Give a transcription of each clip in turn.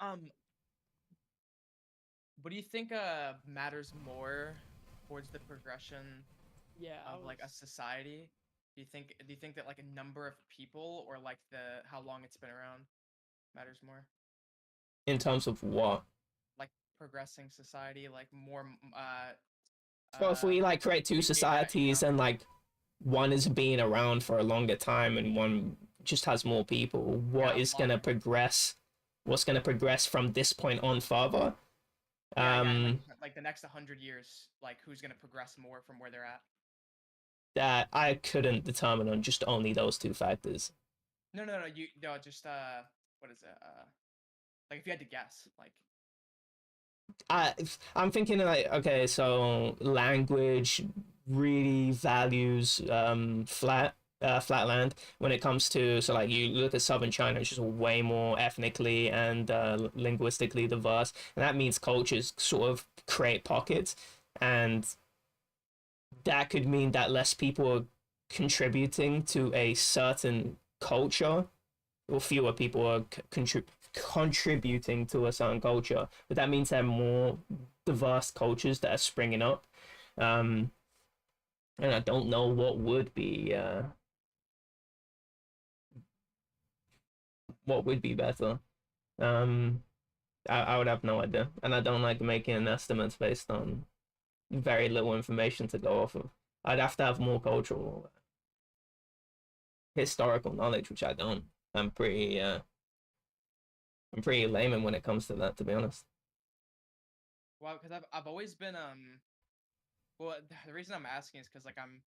Um, what do you think matters more towards the progression Yeah, I of was. like a society? Do you think that like a number of people or like the how long it's been around matters more? In terms of what? Like progressing society, like more So if we like create two societies and economic. like one is being around for a longer time and one just has more people, Yeah, what is gonna longer. progress? What's gonna progress from this point on further? Yeah, yeah, and Um, like the next 100 years, like who's gonna progress more from where they're at? that I couldn't determine on just only those two factors. No, no, no. You no, just what is it? Like if you had to guess, like I I'm thinking like okay, so language really values flatland when it comes to so like you look at southern China, it's just way more ethnically and linguistically diverse, and that means cultures sort of create pockets, and that could mean that less people are contributing to a certain culture or fewer people are contributing to a certain culture, but that means there are more diverse cultures that are springing up. Um, and I don't know what would be better. Um, I would have no idea, and I don't like making estimates based on very little information to go off of. I'd have to have more cultural, historical knowledge, which I don't. I'm pretty, uh, I'm pretty layman when it comes to that, to be honest. well, because I've always been well the reason I'm asking is because like I'm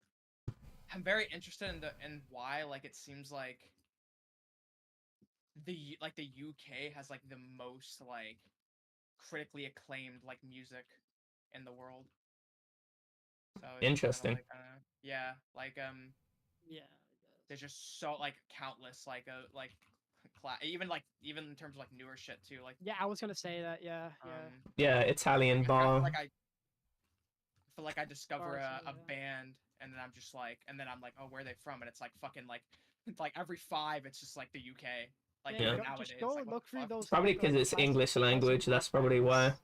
very interested in the in why like it seems like the UK has like the most like critically acclaimed like music in the world. So it's just kind of Interesting. like yeah, like Yeah, there's just so like countless like even in terms of like newer shit too like yeah. I was gonna say that. Yeah, yeah. um Yeah, Italian like I feel bar. like I discover Bars, a yeah. band and then I'm just like and then I'm like oh where are they from and it's like fucking like like every five it's just like the UK like Yeah, Yeah. even go, just nowadays go like what look the through fuck. those Probably because like it's past English 2000 language. That's pop probably why. bands.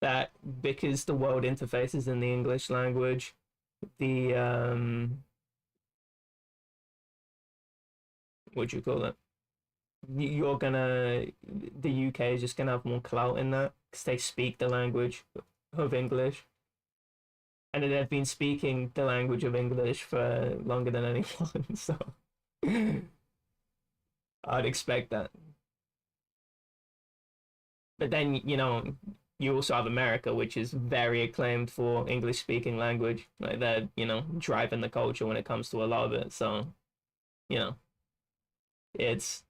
That because the world interfaces in the English language, the what do you call it? You're gonna the UK is just gonna have more clout in that because they speak the language of English, and they've been speaking the language of English for longer than anyone. So I'd expect that. But then you also have America, which is very acclaimed for English speaking language. Like they're driving the culture when it comes to a lot of it. So you know it's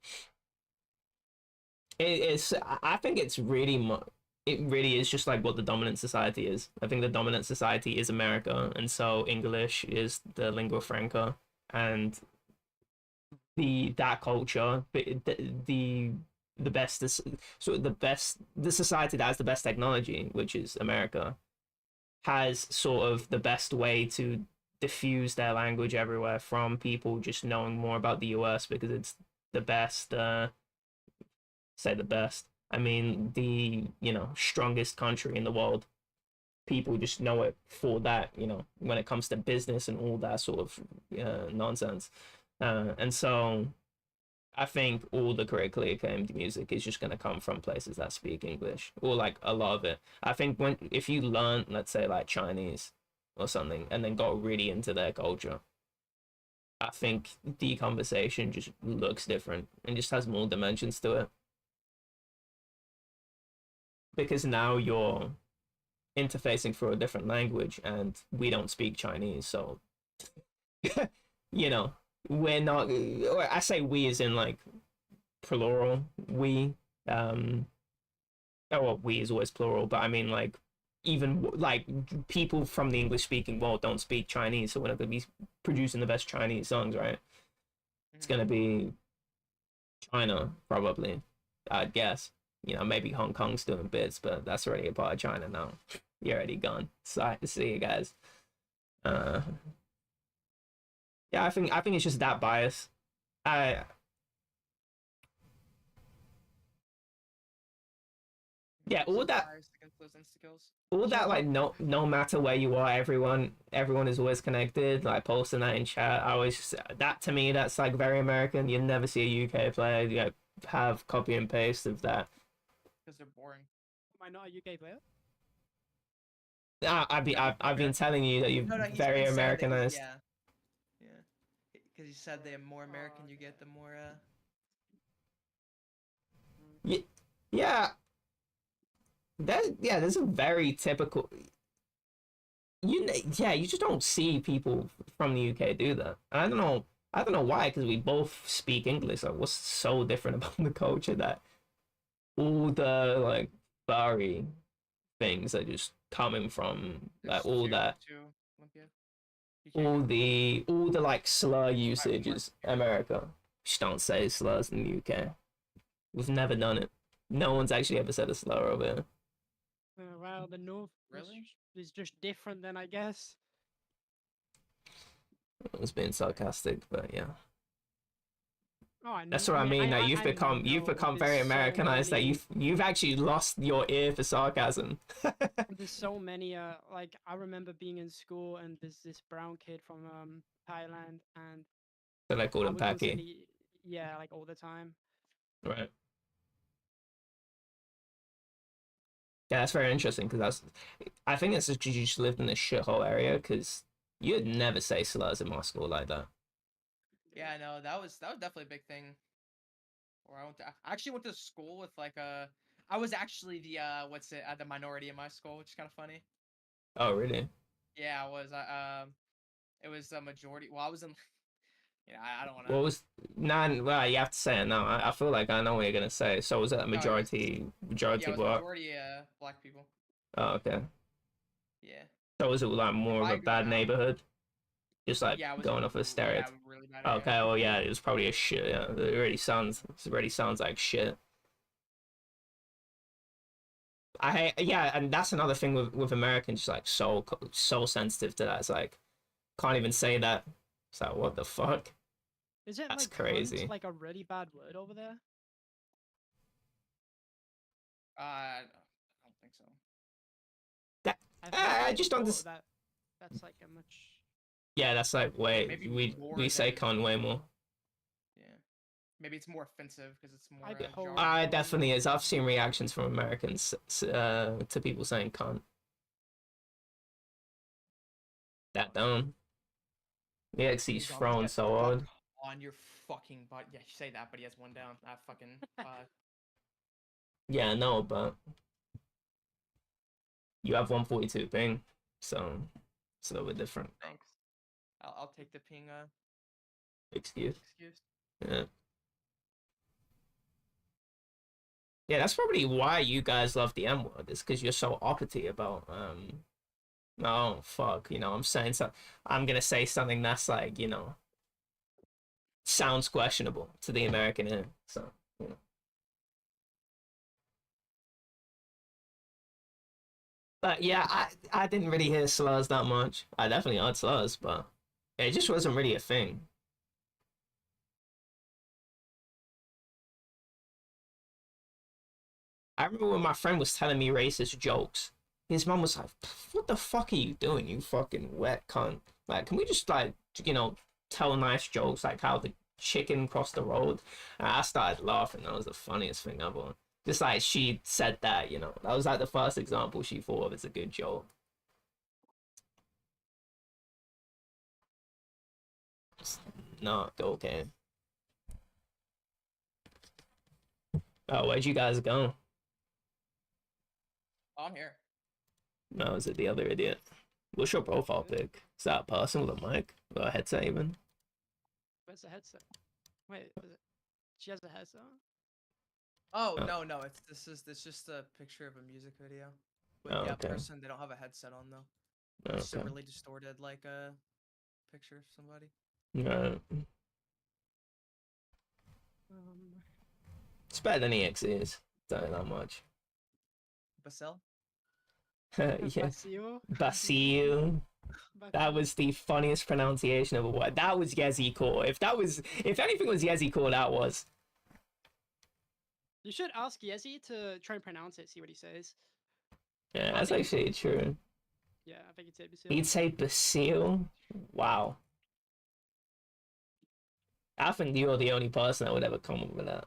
it's I think it's it really is just like what the dominant society is. I think the dominant society is America, and so English is the lingua franca, and the that culture, but the best is so the society that has the best technology, which is America, has sort of the best way to diffuse their language everywhere from people just knowing more about the US because it's the best say the best. I mean the, strongest country in the world. People just know it for that, when it comes to business and all that sort of nonsense. And so I think all the critically acclaimed music is just going to come from places that speak English, or like a lot of it. I think if you learn, let's say like Chinese or something, and then got really into their culture, I think the conversation just looks different and just has more dimensions to it because now you're interfacing through a different language, and we don't speak Chinese, so you know we're not. I say we as in like plural. We um oh, well, we is always plural, but I mean like even like people from the English speaking world don't speak Chinese, so we're not gonna be producing the best Chinese songs, right? It's Mhm. gonna be China probably, I'd guess. Maybe Hong Kong's doing bits, but that's already a part of China now. You're already gone. So see you guys. Uh, yeah, I think it's just that bias. I Yeah, all that Biased against those insta kills. like no matter where you are, everyone is always connected, like posting that in chat. I always just, that to me that's like very American. You never see a UK player have copy and paste of that. Because they're boring. Am I not a UK player? I've been telling you that you're No, he's very been saying that Americanized. yeah. Because you said the more American you get, the more Yeah, there's a very typical. You just don't see people from the UK do that. And I don't know why, because we both speak English. Like, what's so different about the culture that all the like furry things are just coming from like all that, all the like slur usage is America. Just don't say slurs in the UK. We've never done it. No one's actually ever said a slur over here. Well, the North Really? is just different then, I guess. I was being sarcastic, but yeah. Oh, I know. That's what I mean. That you've become very there's so Americanized. That many- you've actually lost your ear for sarcasm. There's so many. Like I remember being in school and there's this brown kid from Thailand, and So they call I him would Packy. constantly, yeah, like all the time. Right. Yeah, that's very interesting because I think it's because you just lived in a shithole area because you'd never say slurs in my school like that. Yeah, I know that was definitely a big thing. Or I actually went to school with like I was actually the the minority in my school, which is kind of funny. Oh, really? Yeah, I was. It was a majority. Well, I was in. Yeah, I don't want to. What was well, you have to say it now. I feel like I know what you're gonna say. So was it a majority Yeah, it was black? majority black people. Oh, okay. Yeah. So was it like more of a bad neighborhood? Just like Yeah, it was going off a stereotype. Yeah, really bad. Okay, well, yeah, it was probably a shit. Yeah, it already sounds like shit. I hate, yeah, and that's another thing with Americans, just like so sensitive to that. It's like can't even say that. It's like what the fuck? Is it That's like crazy. like a really bad word over there? I don't think so. That I just understand. That's like a much. Yeah, that's like way Maybe we say con way more. Yeah, maybe it's more offensive because it's more. It definitely is. I've seen reactions from Americans to people saying cunt. That dumb. The XC's thrown so hard. On your fucking butt. Yeah, you say that, but he has one down. I fucking. Yeah, no, but you have 142 ping, so it's a little bit different. Thanks. I'll take the ping. Excuse. Excuse. Yeah. Yeah, that's probably why you guys love the M word. It's because you're so uppity about oh fuck, I'm saying something. I'm gonna say something that's like, sounds questionable to the American ear. So, But yeah, I didn't really hear slurs that much. I definitely heard slurs, but it just wasn't really a thing. I remember when my friend was telling me racist jokes. His mom was like, "What the fuck are you doing, you fucking wet cunt? Like, can we just like, tell nice jokes like how the chicken crossed the road?" And I started laughing. That was the funniest thing ever. Just like she said that, that was like the first example she thought of as a good joke. No, okay. Oh, where'd you guys go? Oh, I'm here. No, is it the other idiot? What's your profile pic? Is that a person with a mic? Or a headset even? Where's the headset? Wait, is it... she has a headset on? Oh, no, it's just a picture of a music video. With the person, they don't have a headset on though. It's just a really distorted like picture of somebody. No. It's better than EXE's. Don't know that much. Basil? Yeah. Basil. That was the funniest pronunciation of a word. That was Yezi Core. If anything was Yezi Core, that was. You should ask Yezi to try and pronounce it, see what he says. Yeah, that's actually true. Yeah, I think he'd say Basile. He'd say Basile? Wow. I think you're the only person that would ever come up with that.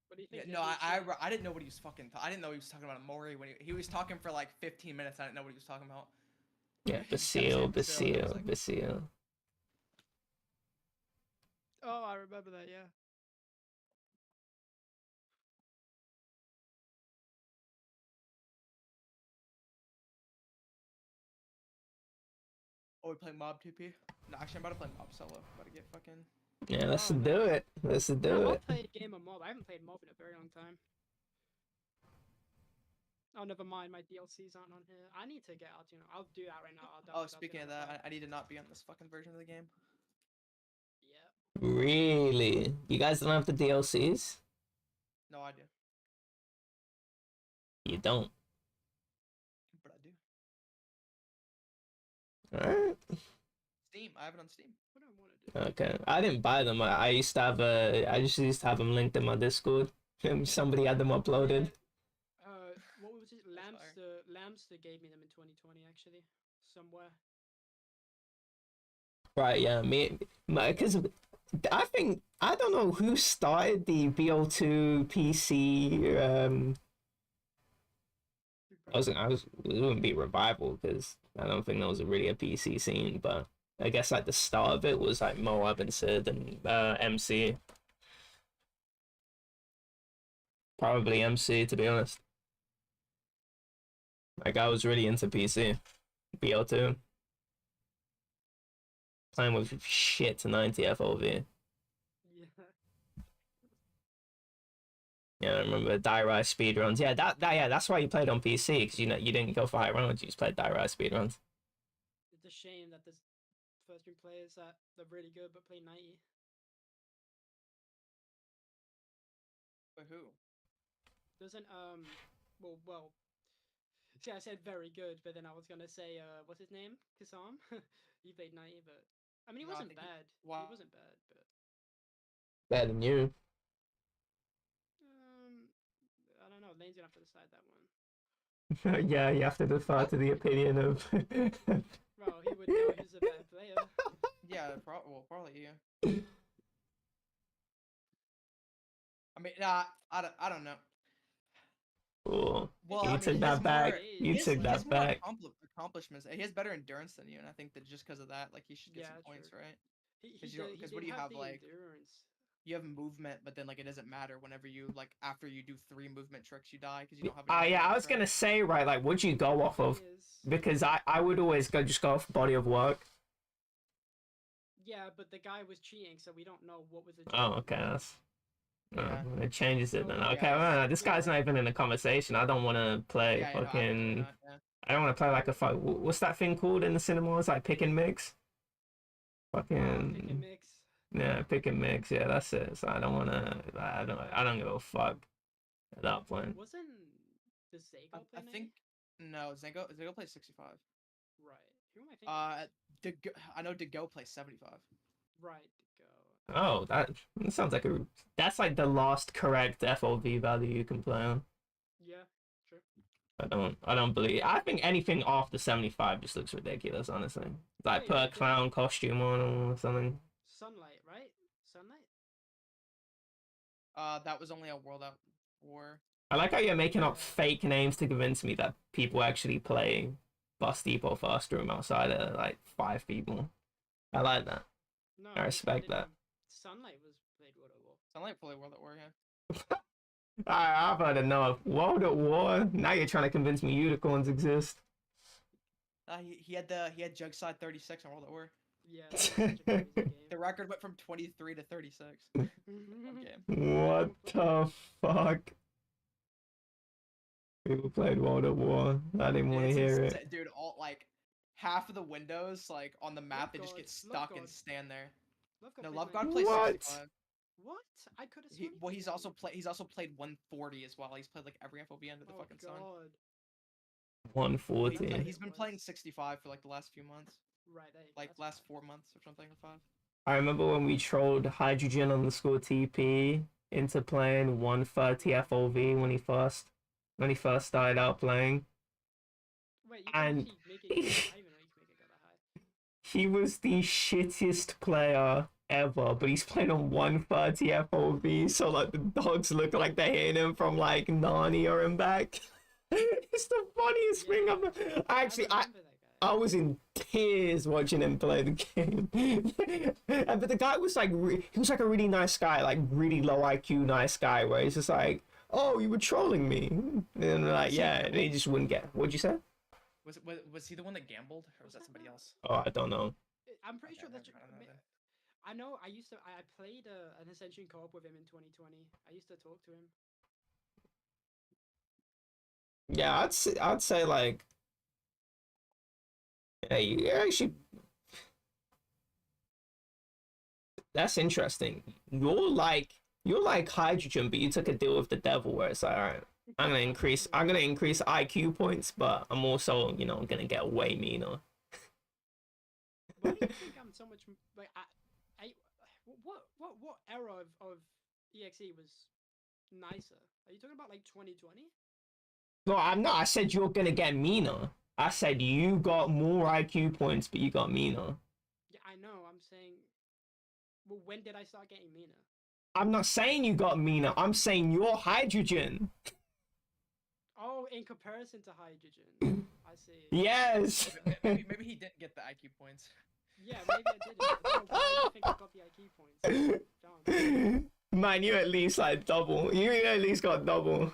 What do you think? Yeah, no, I didn't know what he was fucking. I didn't know he was talking about Mori when he was talking for like 15 minutes. I didn't know what he was talking about. Yeah, Basile. Oh, I remember that. Yeah. Oh, we playing Mob TP? No, actually, I'm about to play Mob solo. I'm about to get fucking. Yeah, let's do it. Let's do it. I'll play a game of Mob. I haven't played Mob in a very long time. Oh, never mind. My DLCs aren't on here. I need to get out. You know, I'll do that right now. Oh, speaking of that, I need to not be on this fucking version of the game. Yeah. Really? You guys don't have the DLCs? No, I do. You don't. But I do. Alright. Steam. I have it on Steam. What do I want to do? Okay. I didn't buy them. I used to have I just used to have them linked in my Discord. Somebody had them uploaded. What was it? Lamster gave me them in 2020 actually. Somewhere. Right, yeah. Because I don't know who started the BO2 PC it wouldn't be revival because I don't think that was really a PC scene, but I guess like the start of it was like Moab and Sid and MC. Probably MC, to be honest. Like I was really into PC, BO2. Playing with shit to 90 FOV. Yeah, I remember Die Rise speedruns. Yeah, that's why you played on PC, because you didn't go for high rounds, you just played Die Rise speedruns. It's a shame that there's first three players that they're really good but play 90. But who? Doesn't well see, I said very good, but then I was gonna say what's his name? Kasam. He played 90, but I mean he wasn't bad. He wasn't bad, but better than you. I don't know. Lane's gonna have to decide that one. Yeah, you have to defer to the opinion of. Bro, he would know he's a bad player. Yeah, probably yeah. I mean, I don't know. Cool. Well, you took that back. You took that back. Accomplishments. He has better endurance than you, and I think that just because of that, like, he should get some points, right? Because what do you have, like? Endurance. You have movement, but then like it doesn't matter whenever you after you do 3 movement tricks you die because you don't have. Yeah, I was gonna say right, like, what'd you go off of? Because I would always go off body of work. Yeah, but the guy was cheating, so we don't know what was the. Oh, okay, it changes it then. Okay, well, this guy's not even in the conversation. I don't want to play fucking. I don't want to play like a fuck. What's that thing called in the cinemas? Like pick and mix. Fucking. Pick and mix. Yeah, pick and mix. Yeah, that's it. So I don't want to. I don't give a fuck at that point. Wasn't the Zago play? I think no. Zago plays 65. Right. Who am I thinking? I know Dego plays 75. Right. Dego. Oh, that sounds like that's like the last correct FOV value you can play on. Yeah. True. I don't believe. I think anything after 75 just looks ridiculous, honestly. Like put a clown costume on or something. Sunlight, right? Sunlight? That was only a World at War. I like how you're making up fake names to convince me that people actually play Bus Depot Fast Room outside of like 5 people. I like that. No, I respect that. Sunlight was played World at War. Sunlight played World at War, yeah. I've heard enough. World at War. Now you're trying to convince me unicorns exist. He had Jugside 36 on World at War. Yeah. The record went from 23 to 36. What the fuck? People played World at War. I didn't want to hear it. Dude, all like half of the windows like on the map they just get stuck and stand there. No, Love God plays 65. What? I could have. He's also played 140 as well. He's played like every FOB under the fucking sun. 140. He's been playing 65 for like the last few months. Right. Like last 4 months or something or 5. I remember when we trolled Hydrogen on the school TP into playing 130 FOV when he first started out playing. Wait, you can actually make it. I didn't even know you can make it go that high. He was the shittiest player ever, but he's playing on 130 FOV, so like the dogs look like they're hitting him from like Narnia and back. It's the funniest thing ever. Actually, I was in tears watching him play the game. But the guy was like, he was like a really nice guy, like really low IQ nice guy, where he's just like, oh, you were trolling me. And like, yeah, and he just wouldn't get, what'd you say? Was he the one that gambled, or was that somebody else? Oh, I don't know. I'm pretty sure that's. I know. I played an Ascension co-op with him in 2020. I used to talk to him. Yeah, I'd say like, yeah, you actually. That's interesting. You're like hydrogen, but you took a deal with the devil, where it's like, all right, I'm gonna increase IQ points, but I'm also, you know, gonna get way meaner. Why do you think I'm so much like what era of EXE was nicer? Are you talking about like 2020? No, I'm not. I said you're gonna get meaner. I said you got more IQ points, but you got meaner. Yeah, I know. I'm saying, well, when did I start getting meaner? I'm not saying you got meaner. I'm saying you're hydrogen. Oh, in comparison to hydrogen. I see. Yes. Maybe he didn't get the IQ points. Yeah, maybe I didn't. Why do you think I got the IQ points? Dumb. Man, you at least like double. You at least got double.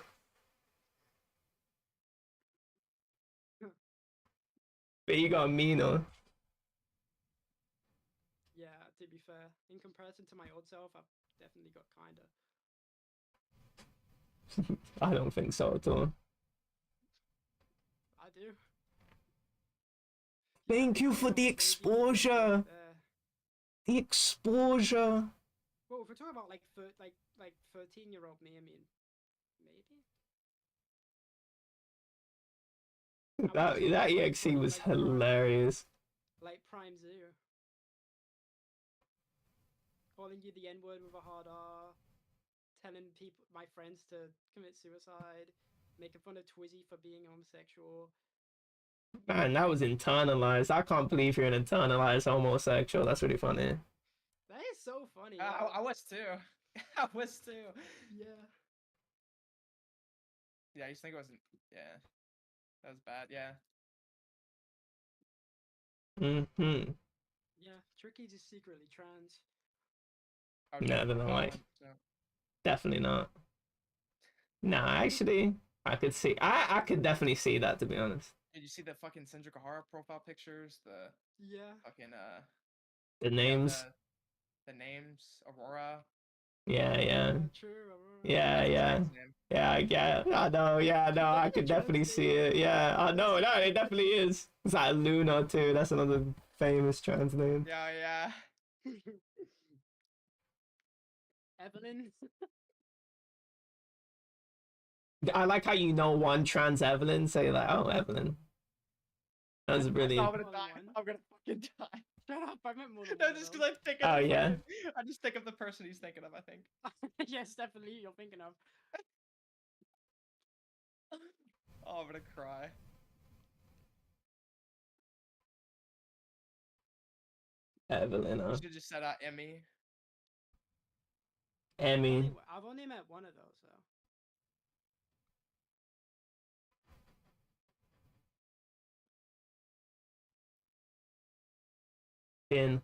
But you got meaner. Yeah, to be fair, in comparison to my old self, I've definitely got kinda. I don't think so at all. I do. Thank you for the exposure. The exposure. Well, if we're talking about like 13-year-old me, I mean, maybe. That EXE was like hilarious. Like Prime Zoo. Calling you the N-word with a hard R. Telling people, my friends, to commit suicide. Making fun of Twizzy for being homosexual. Man, that was internalized. I can't believe you're an internalized homosexual. That's really funny. That is so funny. I was too. I was too. Yeah. Yeah, I used to think it wasn't. Yeah. That was bad, yeah. Mm-hmm. Yeah, Tricky's is secretly trans. No, they're not like. Definitely not. Nah, actually, I could see. I could definitely see that, to be honest. Did you see the fucking Sindra Kahara profile pictures? Yeah. Fucking The names. The names, Aurora. Yeah. True, Aurora. Yeah. I know. Yeah, no, I could definitely see it. Yeah, I know. No, it definitely is. It's like Luna too. That's another famous trans name. Yeah. Evelyn. I like how you know one trans Evelyn. Say like, oh, Evelyn. That was really. I'm gonna die. I'm gonna fucking die. Shut up! I meant more than no, just because I think of. Oh yeah. I just think of the person he's thinking of. I think. Yes, definitely. You're thinking of. Oh, I'm gonna cry. Evelyn. You should have just said Emmy. Emmy. I've only met one of those though. In.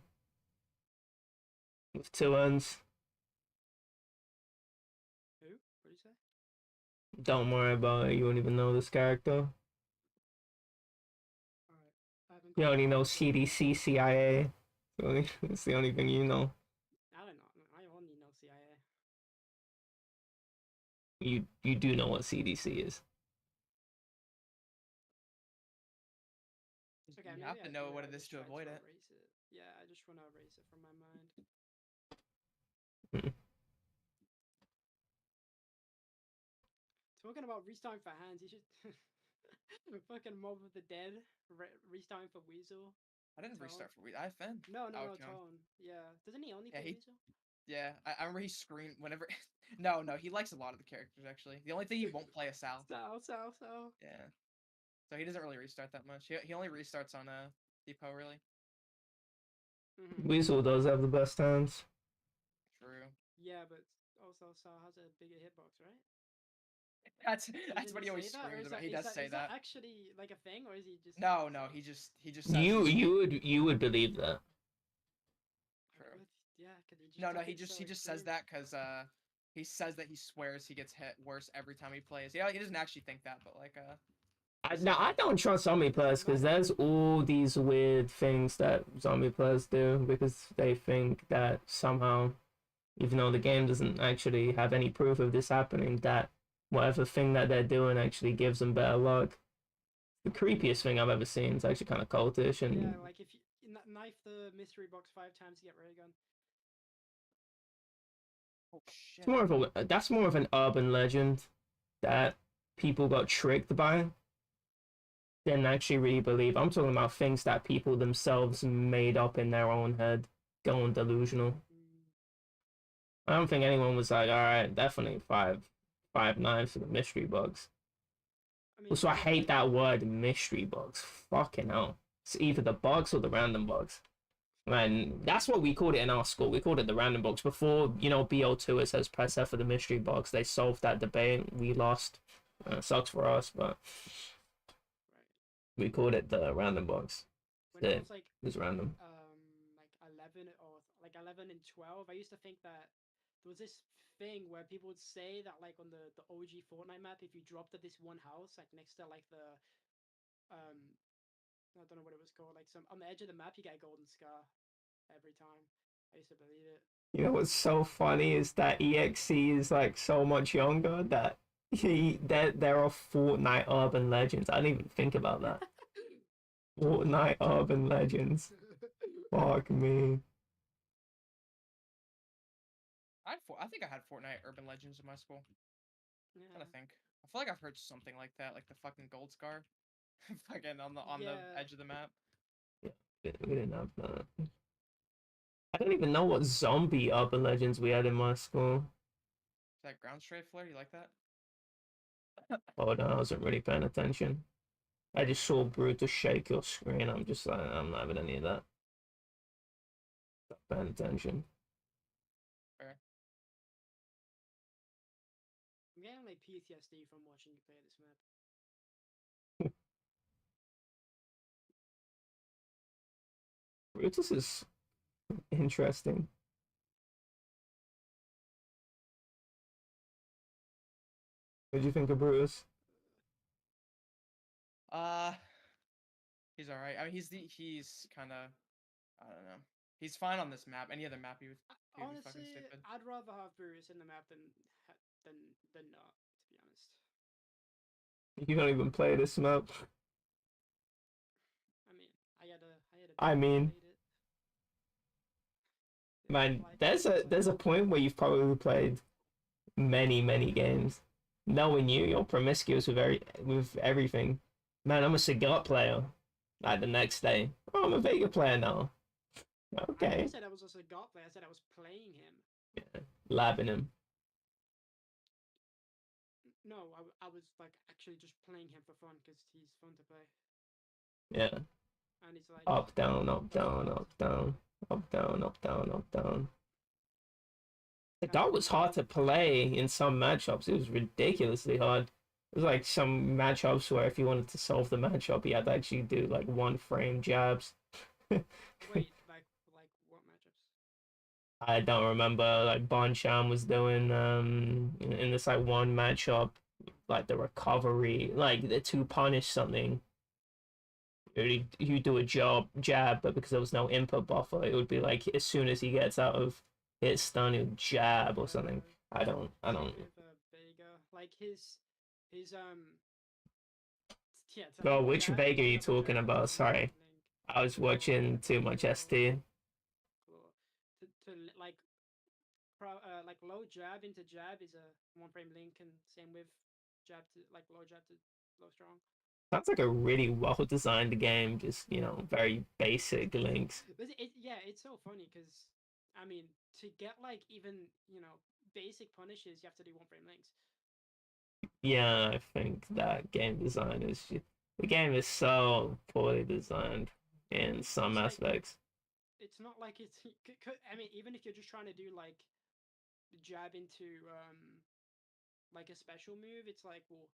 With 2 N's. Who? What did you say? Don't worry about it. You won't even know this character. Alright. You only know CDC, CIA. It's the only thing you know. I don't know. I only know CIA. You do know what CDC is. Okay, you have to know what it is to avoid it. Yeah, I just want to erase it from my mind. Talking about restarting for hands, you should fucking Mob of the Dead restarting for Weasel. I didn't restart for Weasel. I offend. No, Tone. Yeah, doesn't he only play Weasel? Yeah, I remember he screamed whenever No, he likes a lot of the characters actually. The only thing he won't play is Sal. Sal. Yeah. So he doesn't really restart that much. He only restarts on Depot really. Weasel does have the best times. True. Yeah, but also Sal has a bigger hitbox, right? That's what he always screams about. He does say that. Is that actually like a thing, or is he just? No, he just says you would believe that. True. Yeah, he just says that because he says that he swears he gets hit worse every time he plays. Yeah, he doesn't actually think that, but like I don't trust zombie players because there's all these weird things that zombie players do because they think that somehow, even though the game doesn't actually have any proof of this happening, that whatever thing that they're doing actually gives them better luck. The creepiest thing I've ever seen is actually kind of cultish and yeah, like if you knife the mystery box 5 times to get ray gun. Oh shit. That's more of an urban legend that people got tricked by than actually really believe. I'm talking about things that people themselves made up in their own head, going delusional. I don't think anyone was like, all right, definitely five knives for the mystery box. So I hate that word, mystery box. Fucking hell. It's either the box or the random box. And that's what we called it in our school. We called it the random box. Before, BO2, it says press F for the mystery box. They solved that debate. We lost. Sucks for us, but we called it the random box. When I was like, it was random. Like 11 and 12, I used to think that there was this thing where people would say that like on the OG Fortnite map, if you dropped at this one house, like next to like the I don't know what it was called, like some on the edge of the map, you get a golden scar every time. I used to believe it. You know what's so funny is that EXE is like so much younger that there are Fortnite urban legends. I didn't even think about that. Fortnite urban legends. Fuck me. I think I had Fortnite urban legends in my school. Yeah. I think. I feel like I've heard something like that, like the fucking gold scar, fucking on the edge of the map. Yeah, we didn't have that. I don't even know what zombie urban legends we had in my school. Is that ground strafe flare? You like that? Oh no, I wasn't really paying attention. I just saw Brutus shake your screen. I'm just like, I'm not having any of that. Not paying attention. Fair. I'm getting like PTSD from watching you play this map. Brutus is interesting. What do you think of Brutus? He's all right. I mean, he's kind of, I don't know. He's fine on this map. Any other map, he would honestly, be fucking stupid. I'd rather have Brutus in the map than not, to be honest. You don't even play this map. I mean, man, there's a point where you've probably played many games. Knowing you're promiscuous with everything. Man, I'm a cigar player. Like the next day, oh, I'm a Vega player now. Okay. I said I was a cigar player. I said I was playing him. Yeah, labbing him. No, I was like actually just playing him for fun because he's fun to play. Yeah. And he's like up, down, up, down, up, down, up, down, up, down, up, down. That was hard to play in some matchups. It was ridiculously hard. It was like some matchups where if you wanted to solve the matchup, you had to actually do like 1-frame jabs. Wait, like what matchups? I don't remember. Like Boncham was doing in this like one matchup, like the recovery, like the to punish something. You do a jab, but because there was no input buffer, it would be like as soon as he gets out of hit stun, he'll jab or something. I don't. Vega, like his yeah. Oh, which Vega are you talking about? Sorry, I was watching too much ST. To like low jab into jab is a 1-frame link, and same with jab to like low jab to low strong. Sounds like a really well designed game, just very basic links. But it's so funny because I mean to get like even basic punishes, you have to do 1 frame links. Yeah, I think that game design is the game is so poorly designed in some aspects. It's not like it's. I mean, even if you're just trying to do like jab into like a special move, it's like, well,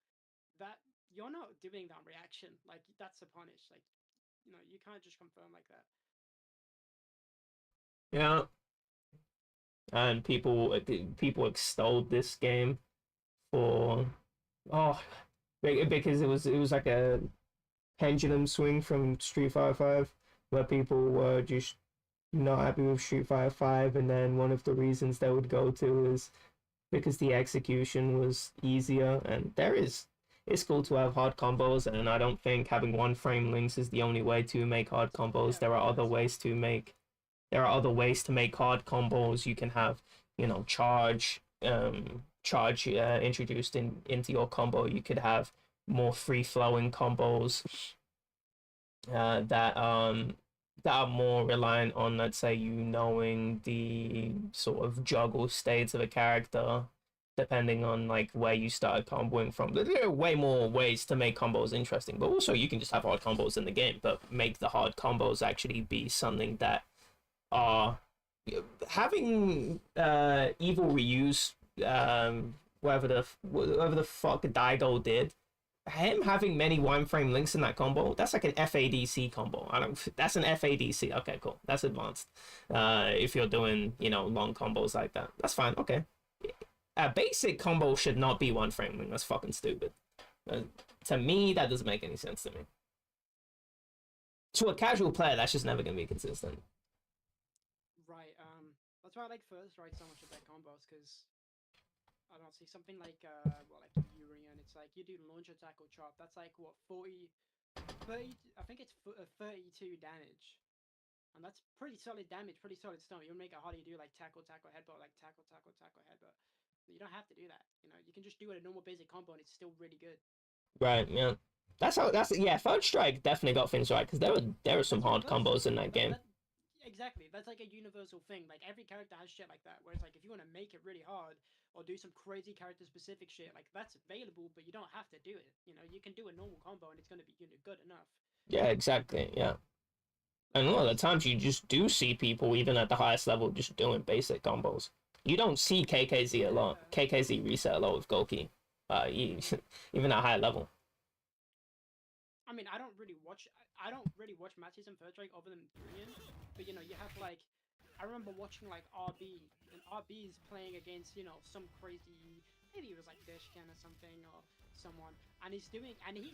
that you're not doing that reaction. Like that's a punish. Like, you can't just confirm like that. Yeah, and people extolled this game for because it was like a pendulum swing from Street Fighter 5 where people were just not happy with Street Fighter 5, and then one of the reasons they would go to is because the execution was easier. And it's cool to have hard combos, and I don't think having 1 frame links is the only way to make hard combos. There are other ways to make hard combos. You can have, charge introduced into your combo. You could have more free flowing combos that are more reliant on, let's say, knowing the sort of juggle states of a character depending on like where you started comboing from. There are way more ways to make combos interesting, but also you can just have hard combos in the game, but make the hard combos actually be something that are having evil reuse whatever the fuck Daigo did. Him having many 1 frame links in that combo, that's like an FADC combo. That's an FADC. Okay, cool. That's advanced. If you're doing, long combos like that. That's fine. Okay. A basic combo should not be 1 frame link. That's fucking stupid. To me, that doesn't make any sense to me. To a casual player, that's just never gonna be consistent. Right. That's why I like First Right so much about combos, because I don't see something like like Urian. It's like you do launch attack or chop. That's like what 30. I think it's 32 damage, and that's pretty solid damage, pretty solid stuff. You'll make it harder. You do like tackle, headbutt, like tackle, headbutt. You don't have to do that. You can just do it a normal basic combo, and it's still really good. Right. Yeah. Third Strike definitely got things right, because there were some hard combos in that game. Exactly. That's like a universal thing. Like every character has shit like that, where it's like if you want to make it really hard or do some crazy character specific shit, like that's available, but you don't have to do it. You can do a normal combo and it's gonna be good enough. Yeah, exactly. Yeah. And a lot of the times you just do see people even at the highest level just doing basic combos. You don't see KKZ a lot. KKZ reset a lot with Goki. Even at high level. I mean, I don't really watch matches in First Strike other than Union, but you have like, I remember watching like RB, and RB is playing against some crazy, maybe it was like Dishkan or something or someone, and he's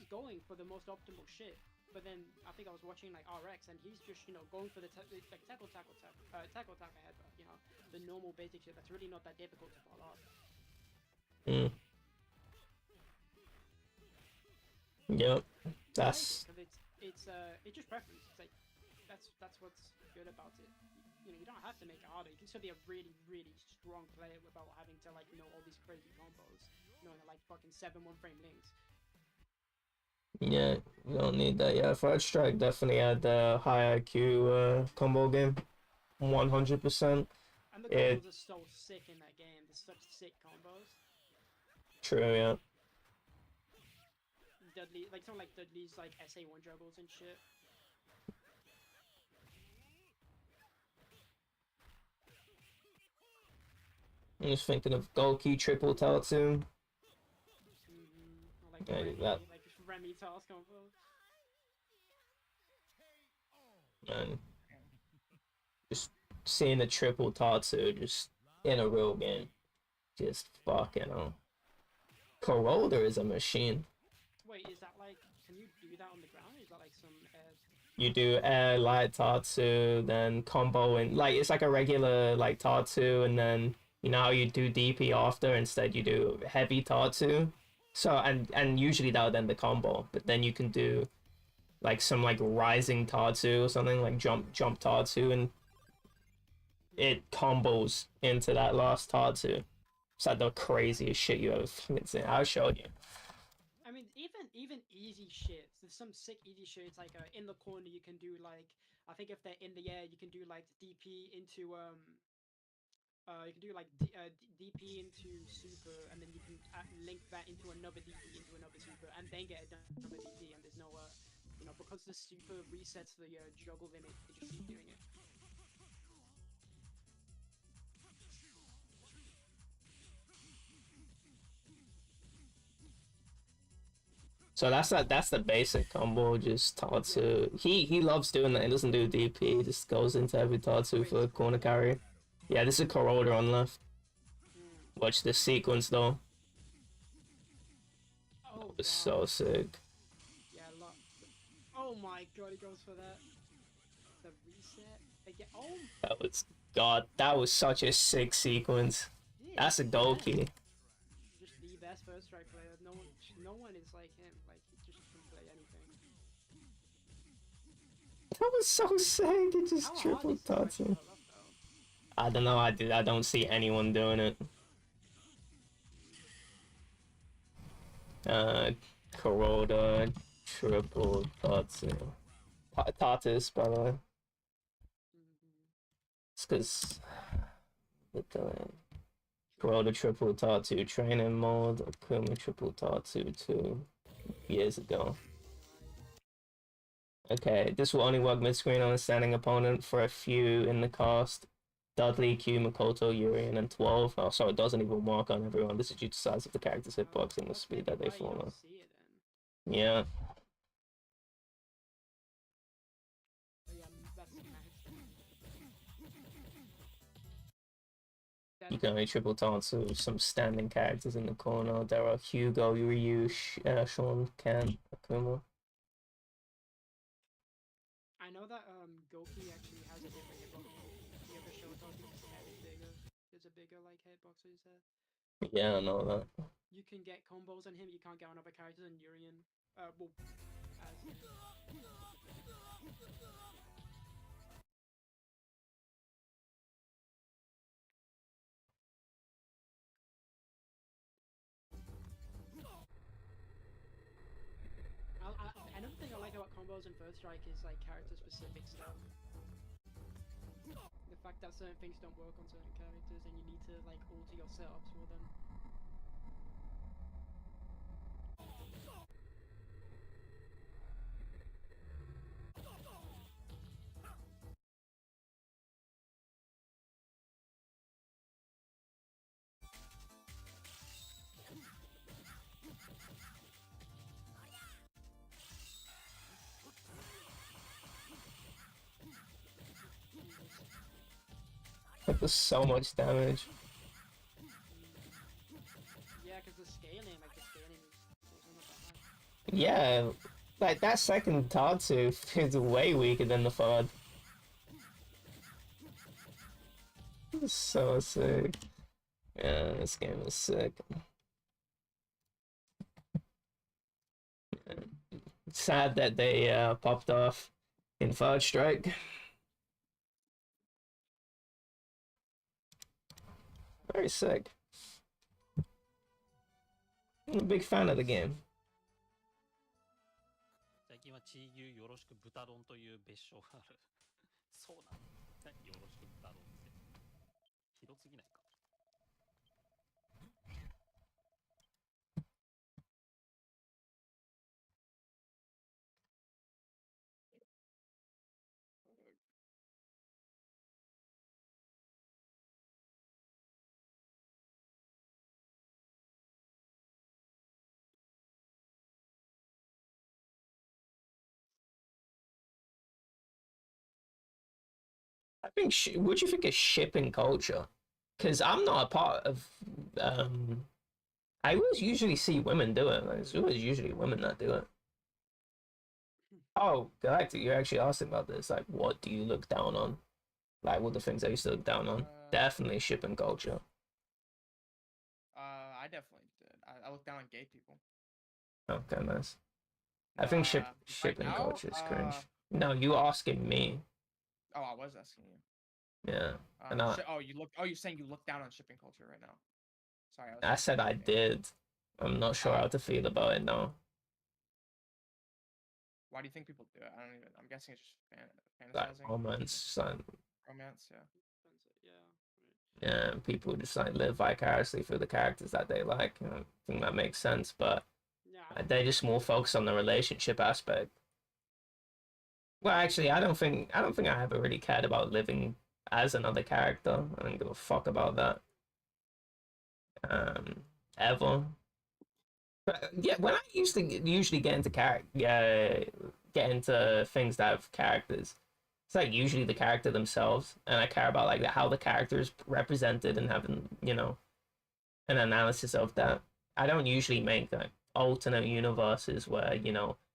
going for the most optimal shit. But then I think I was watching like RX, and he's just going for the like tackle headbutt, the normal basic shit that's really not that difficult to pull off. Yep. That's it's just preference. It's like that's what's good about it. You don't have to make it harder. You can still be a really, really strong player without having to like all these crazy combos. Like fucking 7 1-frame links. Yeah, you don't need that. Yeah, Third Strike definitely had the high IQ combo game. 100%. And the combos are so sick in that game. There's such sick combos. True, yeah. Dudley, like something like Dudley's like SA1 juggles and shit. I'm just thinking of Golki triple Tatsu. Like that. Like Remy Toss combo. Man, just seeing the triple Tatsu just in a real game, just fucking hell. Corolder is a machine. Wait, is that like, can you do that on the ground? Or is that like some air? You do air, light Tatsu, then combo, and like it's like a regular like Tatsu, and then how you do DP after. Instead, you do heavy Tatsu. So and usually that would end the combo, but then you can do like some like rising Tatsu or something, like jump Tatsu, and it combos into that last Tatsu. It's like the craziest shit you ever fucking seen. I'll show you. I mean, even easy shit. There's some sick easy shit. It's like in the corner you can do like, I think if they're in the air you can do like DP into you can do like DP into super, and then you can link that into another DP into another super, and then get another DP. And there's no, because the super resets the juggle limit, you just keep doing it. So that's the basic combo. Just Tatsu. Yeah. He loves doing that. He doesn't do DP. He just goes into every Tatsu for corner carry. Yeah, this is Corroder on left. Watch this sequence though. Oh, that was so sick. Yeah, oh my god, he goes for that. The reset. Again. Oh. That was such a sick sequence. Yeah, that's a goal key. Just the best first strike player. No one is like him. Like, he just can play anything. That was so sick. It just triple Tatsu. I don't know. I don't see anyone doing it. Corroder, triple Tatsu. Tatus, by the way. It's because Corroder triple Tatsu training mode, Akuma triple Tatsu 2 years ago. Okay, this will only work mid-screen on a standing opponent for a few in the cast. Dudley, Q, Makoto, Urian, and 12. Oh, so it doesn't even work on everyone. This is due to the size of the character's hitbox and the speed that they fall on. Yeah. You can only triple Tatsu some standing characters in the corner. There are Hugo, Ryu, Sean, Ken, Akuma. I know that Goki actually has a different hitbox. The other Shoto's head is bigger. There's a bigger like hitbox on his head. Yeah, I know that. You can get combos on him. You can't get on other characters. And Urian, well, as another thing I like about combos in First Strike is like character-specific stuff. The fact that certain things don't work on certain characters, and you need to like alter your setups for them. That does so much damage. Yeah, because the scaling is Yeah, like that second Tatsu is way weaker than the third. It's so sick. Yeah, this game is sick. Sad that they popped off in Third Strike. Very sick. I'm a big fan of the game. 最近はチー牛よろしく豚丼という別称がある。そうなんだ。よろしく豚丼って。ひどすぎないか。I think, what do you think of shipping culture? Because I'm not a part of. I always usually see women do it. Like, it's always usually women that do it. Oh, Galactic, you're actually asking about this. Like, what do you look down on? Like, what the things I used to look down on? Definitely shipping culture. I definitely did. I look down on gay people. Okay, nice. I think shipping right culture is cringe. No, you asking me. Oh, I was asking you. Yeah. You're saying you look down on shipping culture right now. Sorry, I said I did. I'm not sure how to feel about it now. Why do you think people do it? I'm guessing it's just fantasizing. Like romance, son. Romance, yeah. Yeah, people just like live vicariously through the characters that they like. I think that makes sense, but they're just more focused on the relationship aspect. Well, actually, I don't think I ever really cared about living as another character. I don't give a fuck about that. Ever. But yeah, when I usually get into get into things that have characters, it's like usually the character themselves, and I care about like how the character is represented and having an analysis of that. I don't usually make like alternate universes where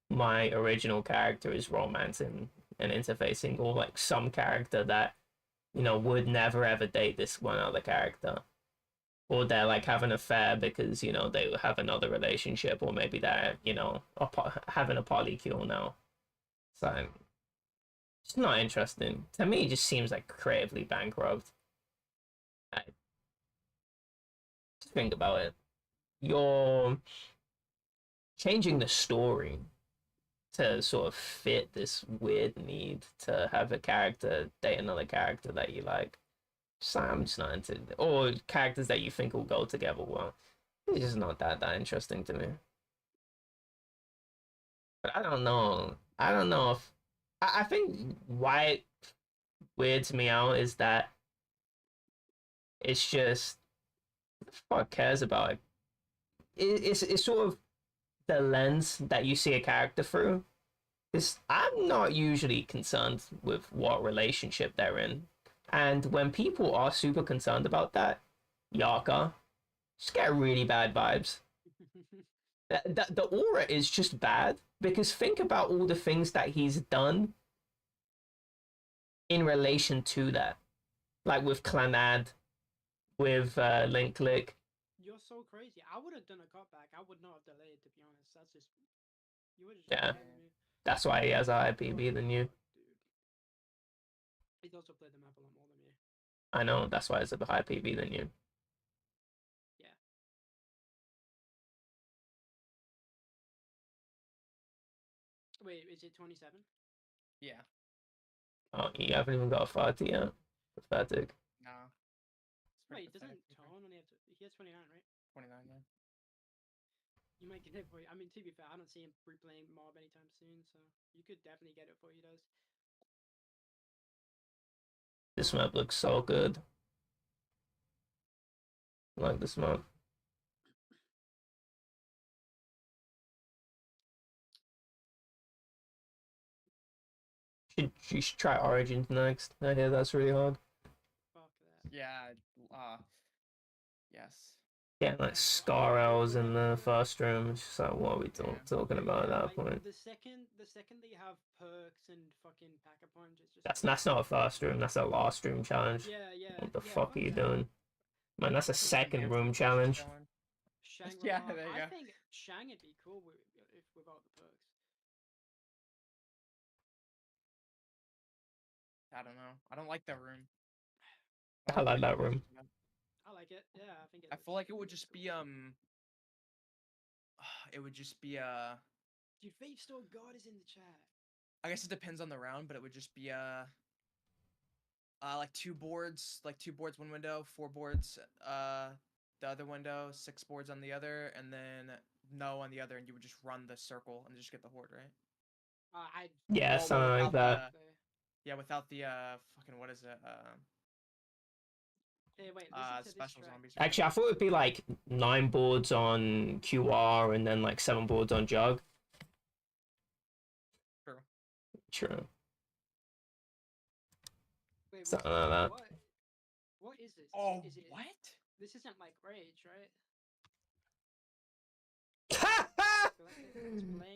my original character is romancing and interfacing, or like some character that would never ever date this one other character, or they're like having an affair because they have another relationship, or maybe they're having a polycule now. So it's not interesting to me. It just seems like creatively bankrupt. Just think about it. You're changing the story to sort of fit this weird need to have a character date another character that you like. So I'm just not into it. Or characters that you think will go together well. It's just not that interesting to me. But I don't know. I don't know if I think why it weirds me out is that it's just who the fuck cares about it. It's sort of the lens that you see a character through. I'm not usually concerned with what relationship they're in. And when people are super concerned about that, Yaka, just get really bad vibes. The aura is just bad because think about all the things that he's done in relation to that. Like with Clanad, with Link Click. You're so crazy. I would have done a cutback. I would not have delayed, to be honest. That's just... You would just... Yeah. That's why he has a higher PB than you. He's also played the map a lot more than you. I know, that's why it's a higher PB than you. Yeah. Wait, is it 27? Yeah. Oh, you haven't even got a 30 yet? Pathetic. No. Wait, doesn't Tone only have to... He has 29, right? 29, yeah. You might get it for you. I mean, to be fair, I don't see him replaying Mob anytime soon, so you could definitely get it for you, does. This map looks so good. I like this map. You should try Origins next. I hear that's really hard. Fuck that. Yeah, yes. Yeah, like Scar Elves in the first room. It's just like, what are we talking about at that point? The second they have perks and fucking Pack-a-Punch, it's just... That's not a first room. That's a last room challenge. Yeah. What the fuck are you doing? Man, that's a second room challenge. Yeah, there you go. I think Shang would be cool without the perks. I don't know. I don't like that room. I like that room. I like it. Yeah, I think I feel like it would just be it would just be Dude, Faith Store God is in the chat. I guess it depends on the round, but it would just be like two boards, one window, 4 boards the other window, 6 boards on the other, and then no on the other, and you would just run the circle and just get the horde, right? Yeah, something like that. Yeah, without the fucking what is it? Hey, wait, special zombies. Actually, I thought it'd be like 9 boards on QR and then like 7 boards on Jug. True. Wait, something like that. What is this? Oh, what? This isn't like Rage, right?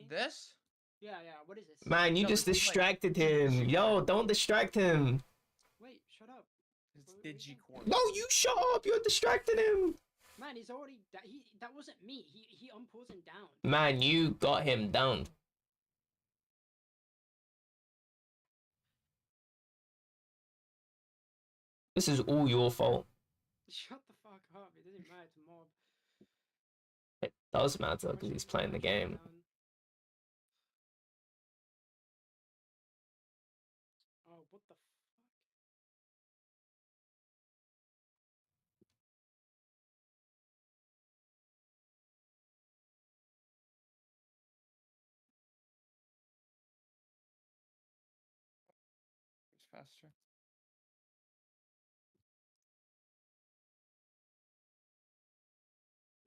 This? Yeah. What is this? Man, you just distracted him. Yo, don't distract him. Wait, shut up. It's Digicorp. No, you shut up. You're distracting him. Man, he's already... That wasn't me. He unpulls him down. Man, you got him down. This is all your fault. Shut the fuck up. It doesn't matter to Mob. It does matter because he's playing the game. Oh, what the fuck? faster.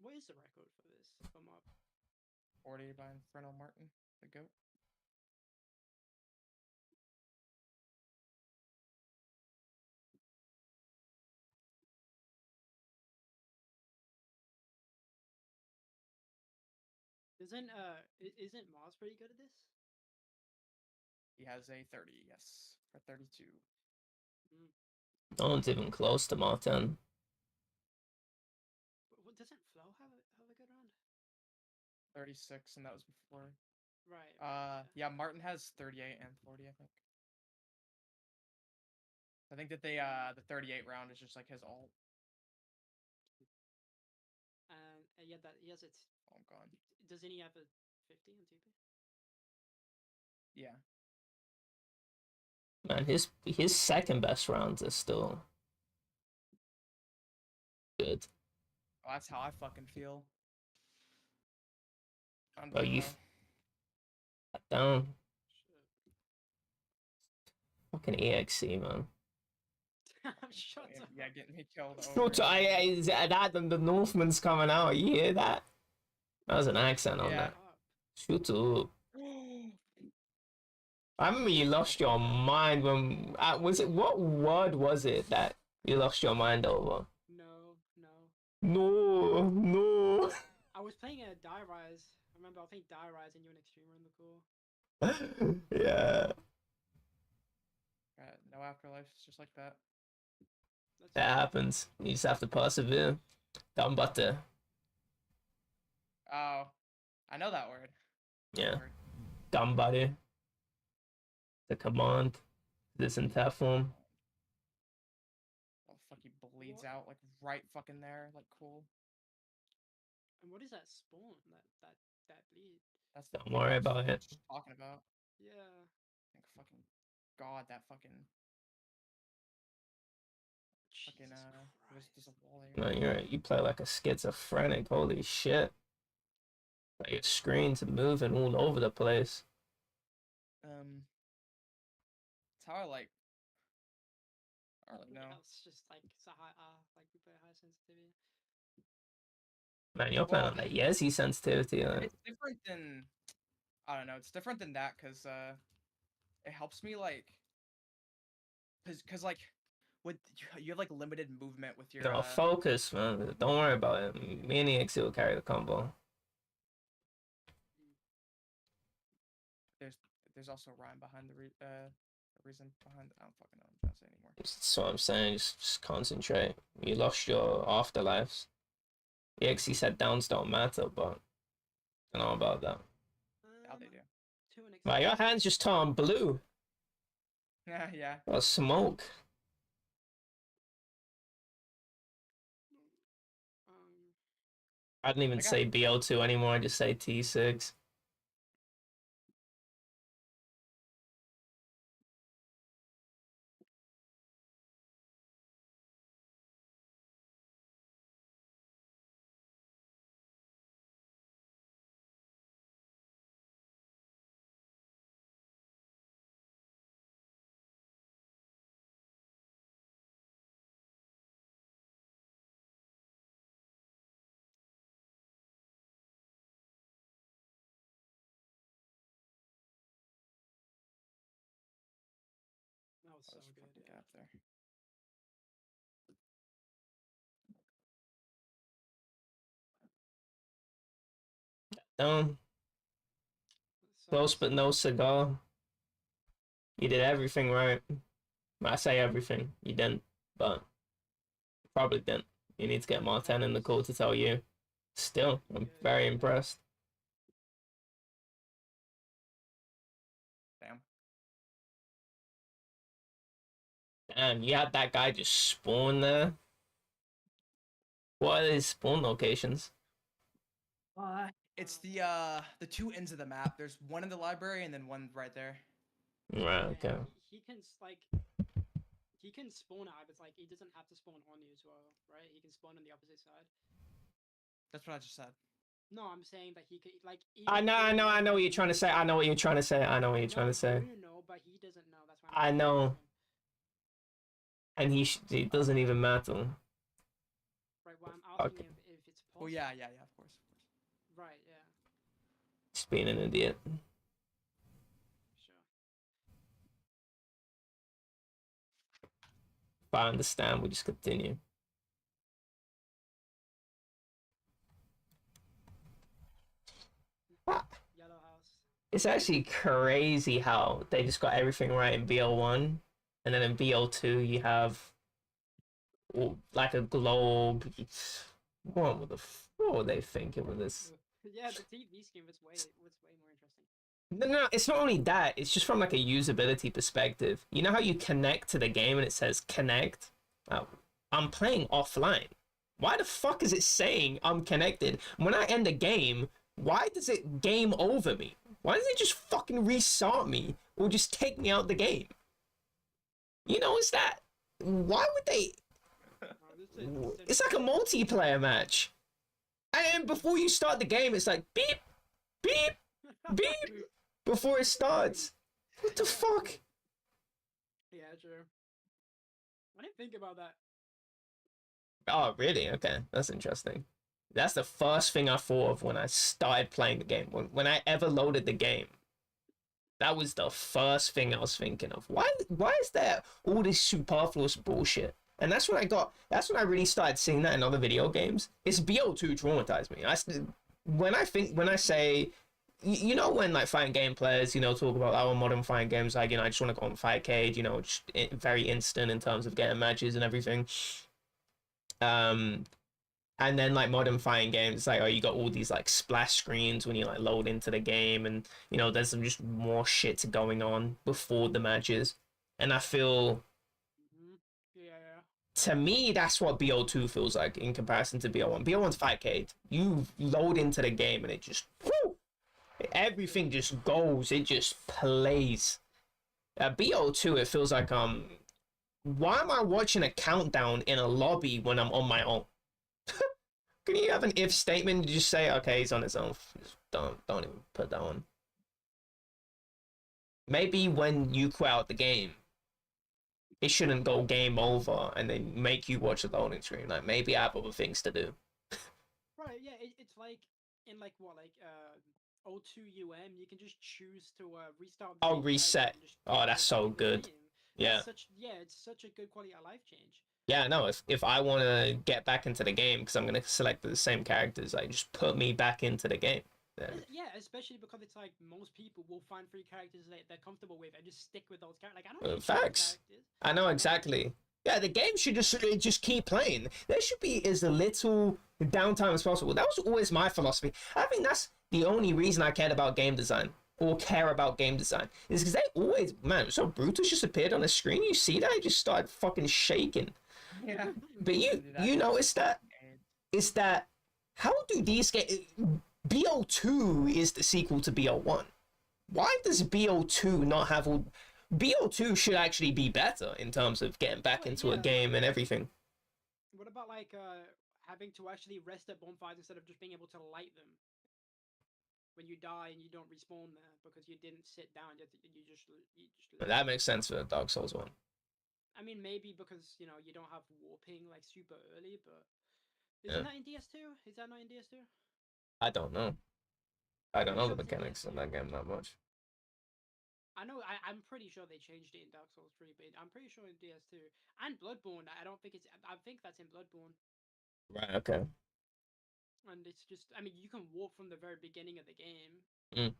What is the record for this? For mob? 40 by Inferno Martin, the goat. Isn't Mars pretty good at this? He has a 30, yes, for 32. No one's even close to Martin. Doesn't Flo have a good round? 36, and that was before. Right. Yeah, Martin has 38 and 40, I think. I think that the 38 round is just like his ult. Yeah, that he has it. Oh, I'm gone. Doesn't he have a 50 on TP? Yeah. Man, his second best rounds are still good. Oh, that's how I fucking feel. Bro, you down. Fucking EXC, man. Shut up. Yeah, getting me killed. The Northman's coming out. You hear that? That was an accent on that. Shut up. I remember you lost your mind when was it? What word was it that you lost your mind over? No. I was playing a Die Rise. I remember I was playing Die Rise and you and Extreme were in the call. Yeah. No afterlife. It's just like that. That happens. You just have to persevere. Dumb butter. Oh, I know that word. Yeah. Dumb butter. The command. This in that form. Oh, fuck, he bleeds out like right fucking there. Like, cool. And what is that spawn? That bleed? Don't worry about it. Just talking about. Yeah. Like, fucking God, that fucking. Fucking there's a wall there. No, you're right. You play like a schizophrenic. Holy shit. Like your screen's moving all over the place. It's how I like. I don't really know. It's just like it's a high like we play high sensitivity. Man, you're playing on that Yezi sensitivity. It's different than. I don't know. It's different than that because it helps me like. Cause like. With you have like limited movement with your focus, man. Don't worry about it. Me and EXE will carry the combo. There's also rhyme behind the reason behind. I don't fucking know what I'm trying to say anymore. That's what I'm saying. Just concentrate. You lost your afterlives. EXE said downs don't matter, but I don't know about that. Yeah, they do. Wow, your hands just turn blue. Yeah. Or smoke. I didn't even say BO2 anymore. I just say T6. That was so good. Gap there. Close but no cigar. You did everything right. I say everything. You didn't, but probably didn't. You need to get Martin in the call to tell you. Still, I'm very impressed. Damn, you had that guy just spawn there. What are his spawn locations? It's the two ends of the map. There's one in the library and then one right there. Right, okay. He can spawn out, but like he doesn't have to spawn on you as well, right? He can spawn on the opposite side. That's what I just said. No, I'm saying that he could like. I know what you're trying to say. I know what you're trying to say. No, but he doesn't know. That's why. I know. And it doesn't even matter. Right, well, I'm asking if it's possible. Oh, yeah, of course. Right, yeah. Just being an idiot. Sure. If I understand, we'll just continue. Yellow House. It's actually crazy how they just got everything right in BO1, and then in BO2 you have like a globe. What were they thinking with this? Yeah, the TV screen was way more interesting. No, it's not only that. It's just from like a usability perspective. You know how you connect to the game and it says connect? I'm playing offline. Why the fuck is it saying I'm connected? When I end a game, why does it game over me? Why does it just fucking restart me or just take me out the game? You know, it's that. Why would they? It's like a multiplayer match. And before you start the game, it's like beep, beep, beep before it starts. What the fuck? Yeah, true. I didn't think about that. Oh, really? Okay, that's interesting. That's the first thing I thought of when I started playing the game. When I ever loaded the game, that was the first thing I was thinking of. Why is there all this superfluous bullshit? And that's when I really started seeing that in other video games. It's BO2 traumatized me. When I say, you know, when like fighting game players, you know, talk about our modern fighting games, like, you know, I just want to go on Fightcade, you know, just very instant in terms of getting matches and everything. And then like modern fighting games, it's like, oh, you got all these like splash screens when you like load into the game, and you know, there's some just more shit going on before the matches. And I feel, to me, that's what BO2 feels like in comparison to BO1. BO1's Fightcade. You load into the game and it just, whoo, everything just goes. It just plays. BO2, it feels like why am I watching a countdown in a lobby when I'm on my own? Can you have an if statement and just say, okay, he's on his own? Just don't even put that on. Maybe when you quit out the game, it shouldn't go game over and then make you watch the loading screen. Like, maybe I have other things to do. Right, yeah, it's like in like what, like O2 UM, you can just choose to restart. Oh, reset. Oh, that's so good. Yeah. It's such a good quality of life change. Yeah, no, if I want to get back into the game, because I'm going to select the same characters, like, just put me back into the game. Yeah, especially because it's like most people will find free characters that they're comfortable with and just stick with those characters. Like, I don't facts. I know exactly. Yeah, the game should just keep playing. There should be as little downtime as possible. That was always my philosophy. I think that's the only reason I cared about game design, or care about game design, is because they always, man, so Brutus just appeared on the screen. You see that? It just started fucking shaking. Yeah. But you notice that? Is that, how do these games... BO2 is the sequel to BO1. Why does BO2 not have all... BO2 should actually be better in terms of getting back into a game and everything. What about, like, having to actually rest at bonfires instead of just being able to light them? When you die and you don't respawn there because you didn't sit down, you just that makes sense for Dark Souls 1. I mean, maybe because, you know, you don't have warping like super early, but isn't that in DS2? Is that not in DS2? I don't know. I don't know the mechanics in that game that much. I know. I'm pretty sure they changed it in Dark Souls 3, but I'm pretty sure in DS2 and Bloodborne. I don't think it's. I think that's in Bloodborne. Right. Okay. And it's just. I mean, you can warp from the very beginning of the game. Mm.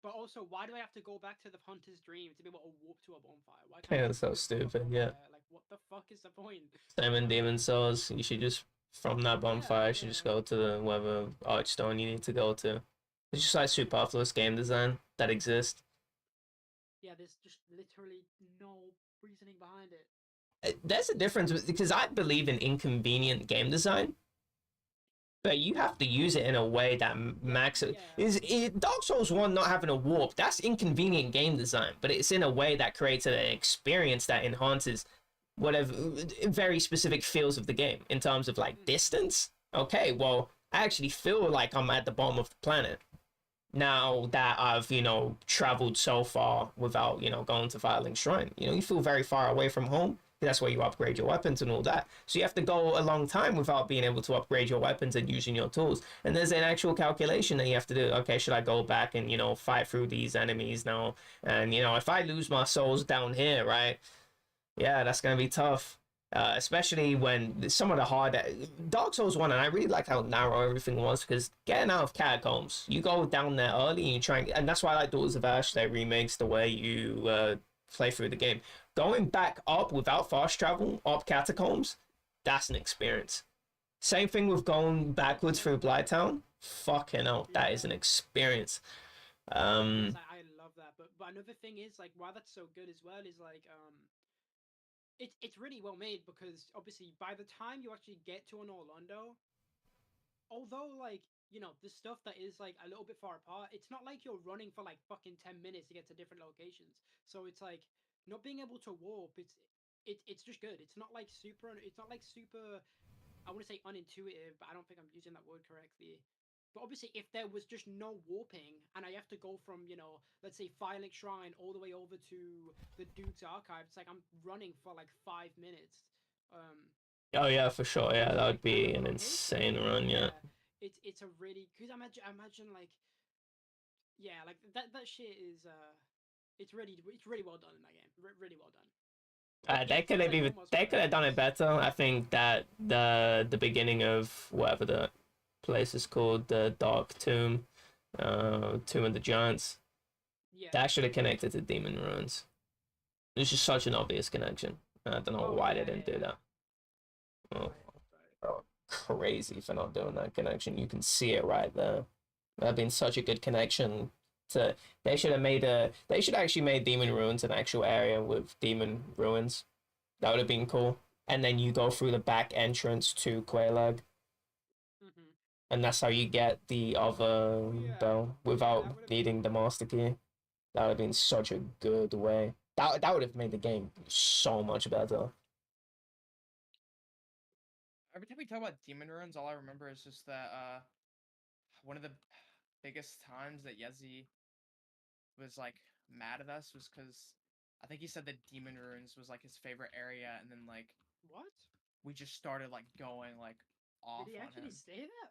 But also, why do I have to go back to the Hunter's Dream to be able to warp to a bonfire? Why can't that's so stupid. Yeah. Like, what the fuck is the point? Same in Demon Souls. You should just, from that bonfire, you should just go to the whatever archstone you need to go to. It's just like superfluous game design that exists. Yeah, there's just literally no reasoning behind it. There's a difference, because I believe in inconvenient game design. But you have to use it in a way that maxes. Dark Souls 1 not having a warp, that's inconvenient game design, but it's in a way that creates an experience that enhances whatever very specific feels of the game in terms of like distance. Okay, well, I actually feel like I'm at the bottom of the planet now that I've, you know, traveled so far without, you know, going to Firelink Shrine. You know, you feel very far away from home. That's where you upgrade your weapons and all that. So you have to go a long time without being able to upgrade your weapons and using your tools. And there's an actual calculation that you have to do. Okay, should I go back and, fight through these enemies now? And, if I lose my souls down here, right? Yeah, that's going to be tough. Especially when some of the hard Dark Souls 1, and I really liked how narrow everything was, because getting out of catacombs, you go down there early and you try and that's why I like Daughters of Ash. They remakes the way you play through the game. Going back up without fast travel up catacombs, that's an experience. Same thing with going backwards through Blighttown. Fucking hell, that is an experience. I love that, but another thing is like why that's so good as well is like it's really well made, because obviously by the time you actually get to an Orlando, although like the stuff that is like a little bit far apart, it's not like you're running for like fucking 10 minutes to get to different locations. So it's like not being able to warp, it's just good. It's not like super I want to say unintuitive, but I don't think I'm using that word correctly. But obviously, if there was just no warping, and I have to go from, let's say Firelink Shrine all the way over to the Duke's Archive, it's like I'm running for like 5 minutes. Oh yeah, for sure. Yeah, that would be an insane run. Yeah. It's a really, because imagine like, yeah, like that shit is it's really well done in that game. Really well done. They could have done it better. I think that the beginning of whatever the place is called, the Dark Tomb, Tomb of the Giants. Yeah. That should have connected to Demon Ruins. It's just such an obvious connection. I don't know why they didn't do that. Oh, crazy for not doing that connection. You can see it right there. That'd been such a good connection. They should actually made Demon Ruins an actual area with Demon Ruins. That would have been cool. And then you go through the back entrance to Quelaag. And that's how you get the other bell without needing the master key. That would have been such a good way. That would have made the game so much better. Every time we talk about Demon Ruins, all I remember is just that one of the biggest times that Yezi was like mad at us was because I think he said that Demon Ruins was like his favorite area, and then like what? We just started like going like off. Did he actually say that?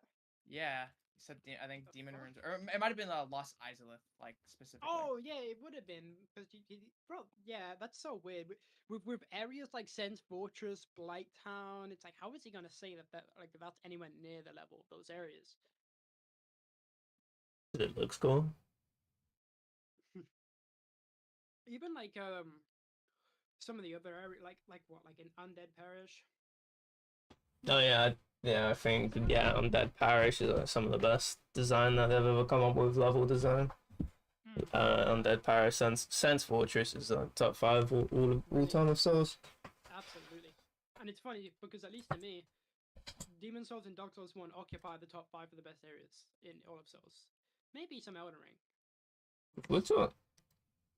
Yeah, he said I think Demon Ruins, or it might have been Lost Izalith, like specifically. Oh yeah, it would have been because bro, yeah, that's so weird. With areas like Sen's Fortress, Blighttown, it's like how is he gonna say that like that's anywhere near the level of those areas? It looks cool. Even like some of the other areas, like what, like in Undead Parish. Oh yeah, I think Undead Parish is some of the best design that they've ever come up with, level design. Undead Parish, Sen's Fortress is top 5 all time of Souls. Absolutely, and it's funny because at least to me, Demon Souls and Dark Souls 1 occupy the top 5 of the best areas in all of Souls. Maybe some Elden Ring. What's up?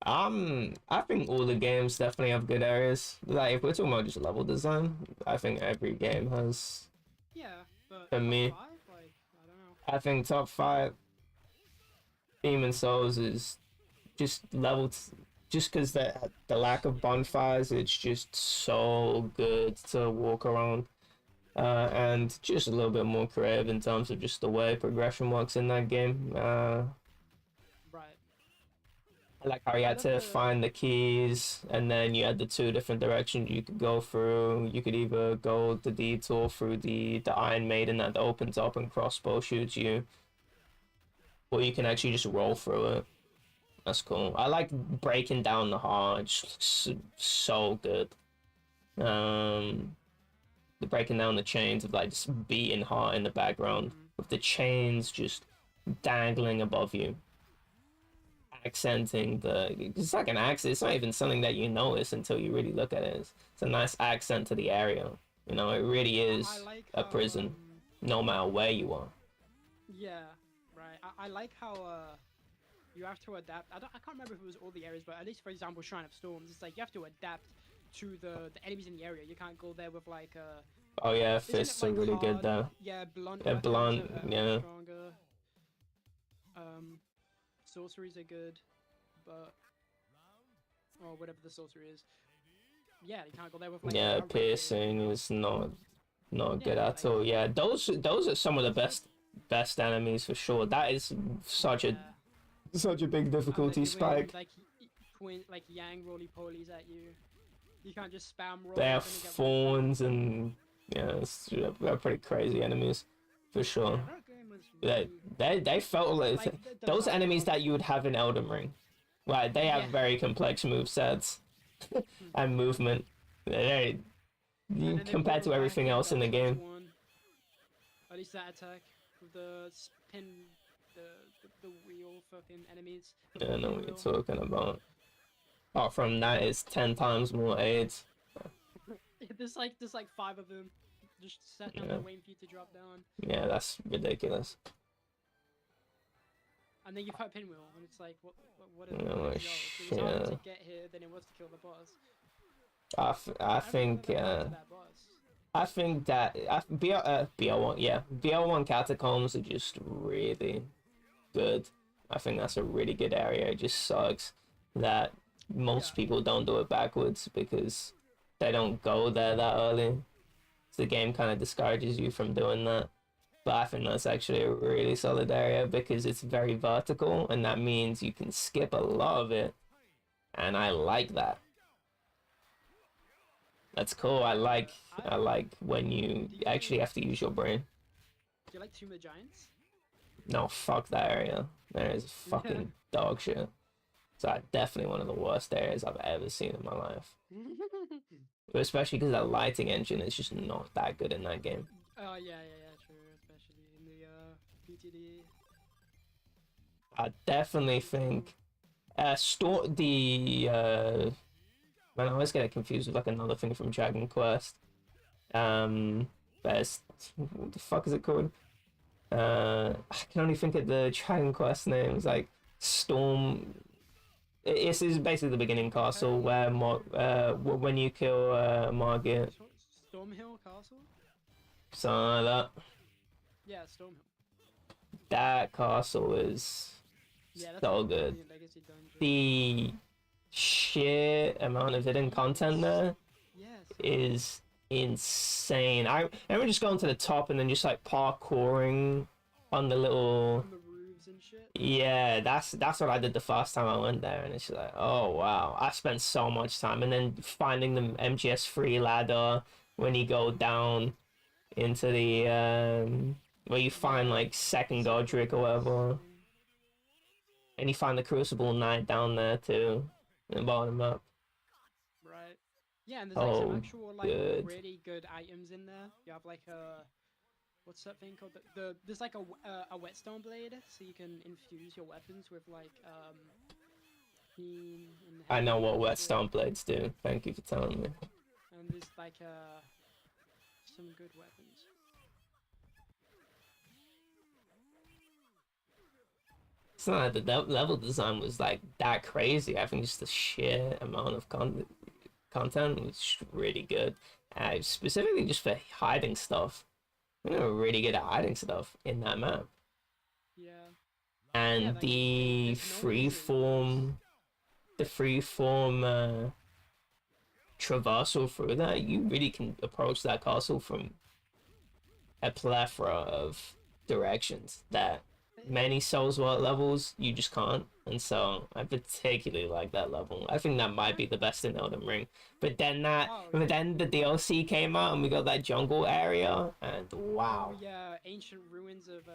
I think all the games definitely have good areas. Like if we're talking about just level design, I think every game has. Yeah, but for me, 5? Like, I don't know. I think top 5 Demon Souls is just just because the lack of bonfires, it's just so good to walk around. And just a little bit more creative in terms of just the way progression works in that game. Right. I like how you had to find the keys, and then you had the 2 different directions you could go through. You could either go the detour through the Iron Maiden that opens up and crossbow shoots you, or you can actually just roll through it. That's cool. I like breaking down the heart. It just looks so good. Breaking down the chains of like just beating heart in the background with the chains just dangling above you, accenting it's like an accent. It's not even something that you notice until you really look at it. It's a nice accent to the area. It really is a prison, no matter where you are. Yeah, right. I like how you have to adapt. I can't remember if it was all the areas, but at least for example, Shrine of Storms, it's like you have to adapt to the enemies in the area. You can't go there with like oh yeah, fists are really good though. Yeah, blunt. Yeah, blunt. Yeah. Stronger. Sorceries are good, but or whatever the sorcery is. Yeah, you can't go there with like. Yeah, piercing is not good at all. Yeah, those are some of the best enemies for sure. That is such a big difficulty spike. Like like yang roly polies at you. You can't just spam roll. They have thorns and yeah, they're pretty crazy enemies for sure. They felt like those enemies that you would have in Elden Ring. Like they have very complex move sets and movement. Compared to everything else in the game. At least that attack with the spin, the wheel fucking enemies. Yeah, I know what you're talking about. Apart from that, it's 10 times more aids. there's like 5 of them, just sat down there waiting for you to drop down. Yeah, that's ridiculous. And then you fight Pinwheel, and it's like, what is it? Oh, shit. It was harder to get here than it was to kill the boss. I think that BL1 Catacombs are just really good. I think that's a really good area. It just sucks that most people don't do it backwards because they don't go there that early. So the game kind of discourages you from doing that. But I think that's actually a really solid area because it's very vertical, and that means you can skip a lot of it. And I like that. That's cool. I like when you actually have to use your brain. Do you like Tomb of the Giants? No, fuck that area. That is fucking dog shit. So definitely one of the worst areas I've ever seen in my life. Especially because that lighting engine is just not that good in that game. Oh yeah, true. Especially in the PTD. I definitely think man, I always get it confused with like another thing from Dragon Quest. But it's, what the fuck is it called? I can only think of the Dragon Quest name. It's like Storm. This is basically the beginning castle where when you kill Margit. Stormhill Castle? Something like that. Yeah, Stormhill. That castle is so good. The sheer amount of hidden content there is insane. I remember just going to the top and then just like parkouring on the little roofs and shit. Yeah, that's what I did the first time I went there, and it's like, oh wow, I spent so much time. And then finding the MGS3 ladder when you go down into the where you find like second Godric or whatever, and you find the Crucible Knight down there too. The bottom up. Right. Yeah, and there's like some actual like really good items in there. You have like what's that thing called? There's like a whetstone blade, so you can infuse your weapons with like I know what whetstone blades do. Thank you for telling me. And there's like some good weapons. It's not that the level design was like that crazy. I think just the sheer amount of content was really good. Specifically just for hiding stuff. We were really good at hiding stuff in that map. Yeah. And the freeform traversal through that, you really can approach that castle from a plethora of directions that many Soulsworth levels you just can't. And so I particularly like that level. I think that might be the best in Elden Ring. But then then the DLC came out and we got that jungle area, and wow. Oh yeah, ancient ruins of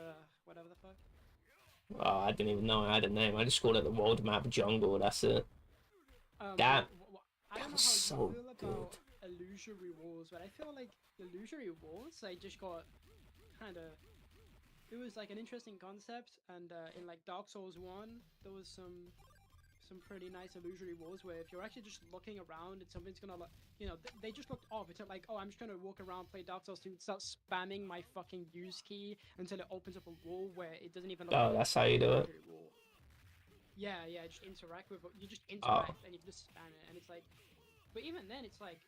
whatever the fuck. Oh, I didn't even know I had a name. I just called it the world map jungle. That's it. That was so good. Illusory walls, but I feel like illusory walls, I just got kind of. It was like an interesting concept, and in like Dark Souls 1, there was some pretty nice illusory walls where if you're actually just looking around and something's gonna like, they just looked off. It's like, oh, I'm just trying to walk around, play Dark Souls 2, start spamming my fucking use key until it opens up a wall where it doesn't even look like that's how you do it. Wall. Yeah, just interact with it. You just interact and you just spam it, and it's like, but even then, it's like,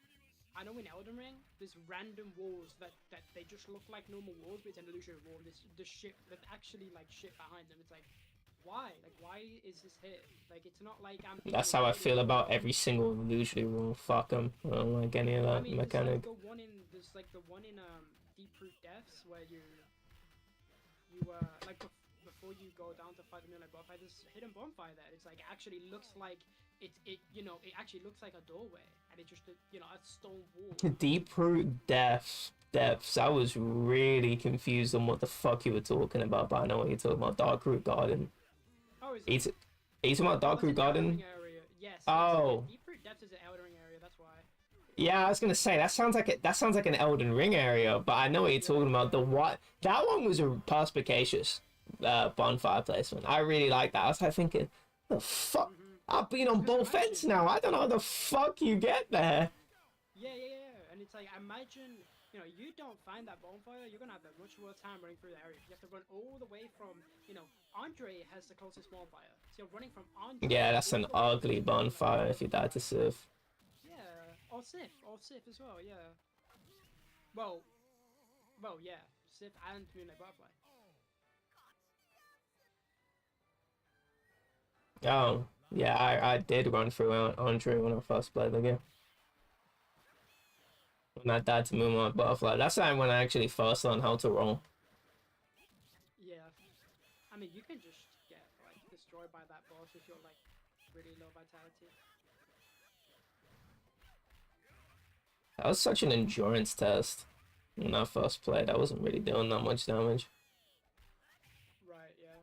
I know in Elden Ring, there's random walls that they just look like normal walls, but it's an illusory wall. There's shit that's actually like shit behind them. It's like, why? Like, why is this hit? Like, it's not like I'm. That's how I feel about every single illusory rule. Fuck them. I don't like any of that I mean, mechanic. There's like the one in Deep Root Depths where you like before you go down to fight the Moonlight Bonfire, there's a hidden bonfire there. It's like actually looks like it actually looks like a doorway, and it's just a stone wall. Deep Root Depths. I was really confused on what the fuck you were talking about, but I know what you're talking about. Dark Root Garden. Oh, is it? Are you talking about Dark Root Garden? Yes. Oh. Deep Root Depths is an Elden Ring area. That's why. Yeah, I was gonna say that sounds like an Elden Ring area, but I know what you're talking about. That one was a perspicacious bonfire placement. I really like that. I was like thinking, the fuck. I've been on both ends now. I don't know how the fuck you get there. Yeah. And it's like, imagine, you don't find that bonfire, you're gonna have a much worse time running through the area. You have to run all the way from, Andre has the closest bonfire. So you're running from Andre. Yeah, that's an ugly bonfire if you die to Sif. Yeah, or Sif as well, yeah. Well, yeah, Sif and Moonlight Butterfly. Oh, yeah, I did run through Andre when I first played the game. When I died to Moonlight Butterfly. That's the time when I actually first learned how to roll. Yeah. I mean, you can just get, like, destroyed by that boss if you're, like, really low vitality. That was such an endurance test when I first played. I wasn't really doing that much damage. Right, yeah.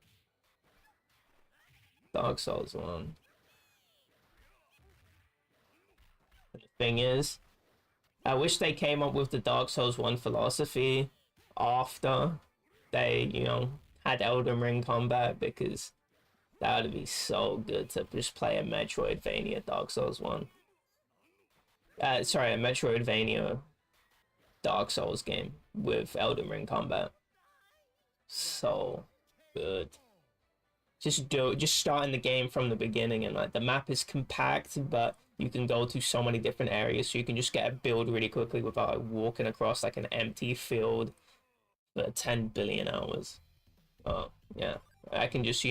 Dark Souls 1. The thing is, I wish they came up with the Dark Souls 1 philosophy after they, had Elden Ring combat, because that would be so good to just play a Metroidvania Dark Souls 1. Sorry, a Metroidvania Dark Souls game with Elden Ring combat. So good. Just starting the game from the beginning, and like the map is compact, but you can go to so many different areas, so you can just get a build really quickly without like walking across like an empty field for 10 billion hours. Oh yeah, I can just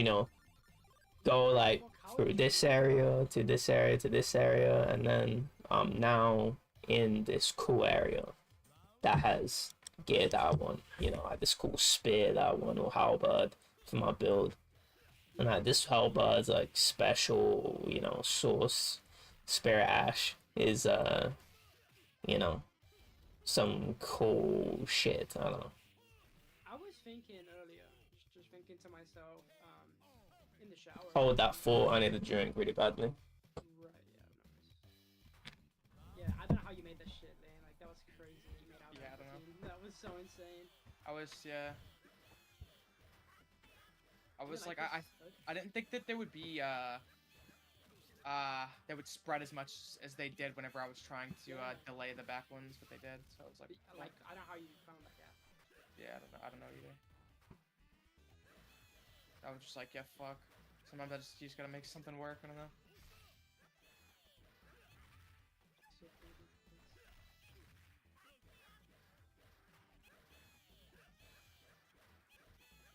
go like through this area to this area to this area, and then I'm now in this cool area that has gear that I want. Like this cool spear that I want, or halberd for my build. And like this halberd's like special, source Spirit Ash is some cool shit. I don't know. I was thinking earlier, just thinking to myself, in the shower. Hold that thought, I need a drink really badly. Right, yeah, I don't know how you made that shit, man. Like that was crazy. You made out. Yeah, I don't know. That was so insane. I was like, I didn't think that there would be they would spread as much as they did whenever I was trying to delay the back ones, but they did. So I was like, I don't know how you found that gap. Yeah, I don't know either. I was just like, yeah, fuck. Sometimes you just gotta make something work. I don't know.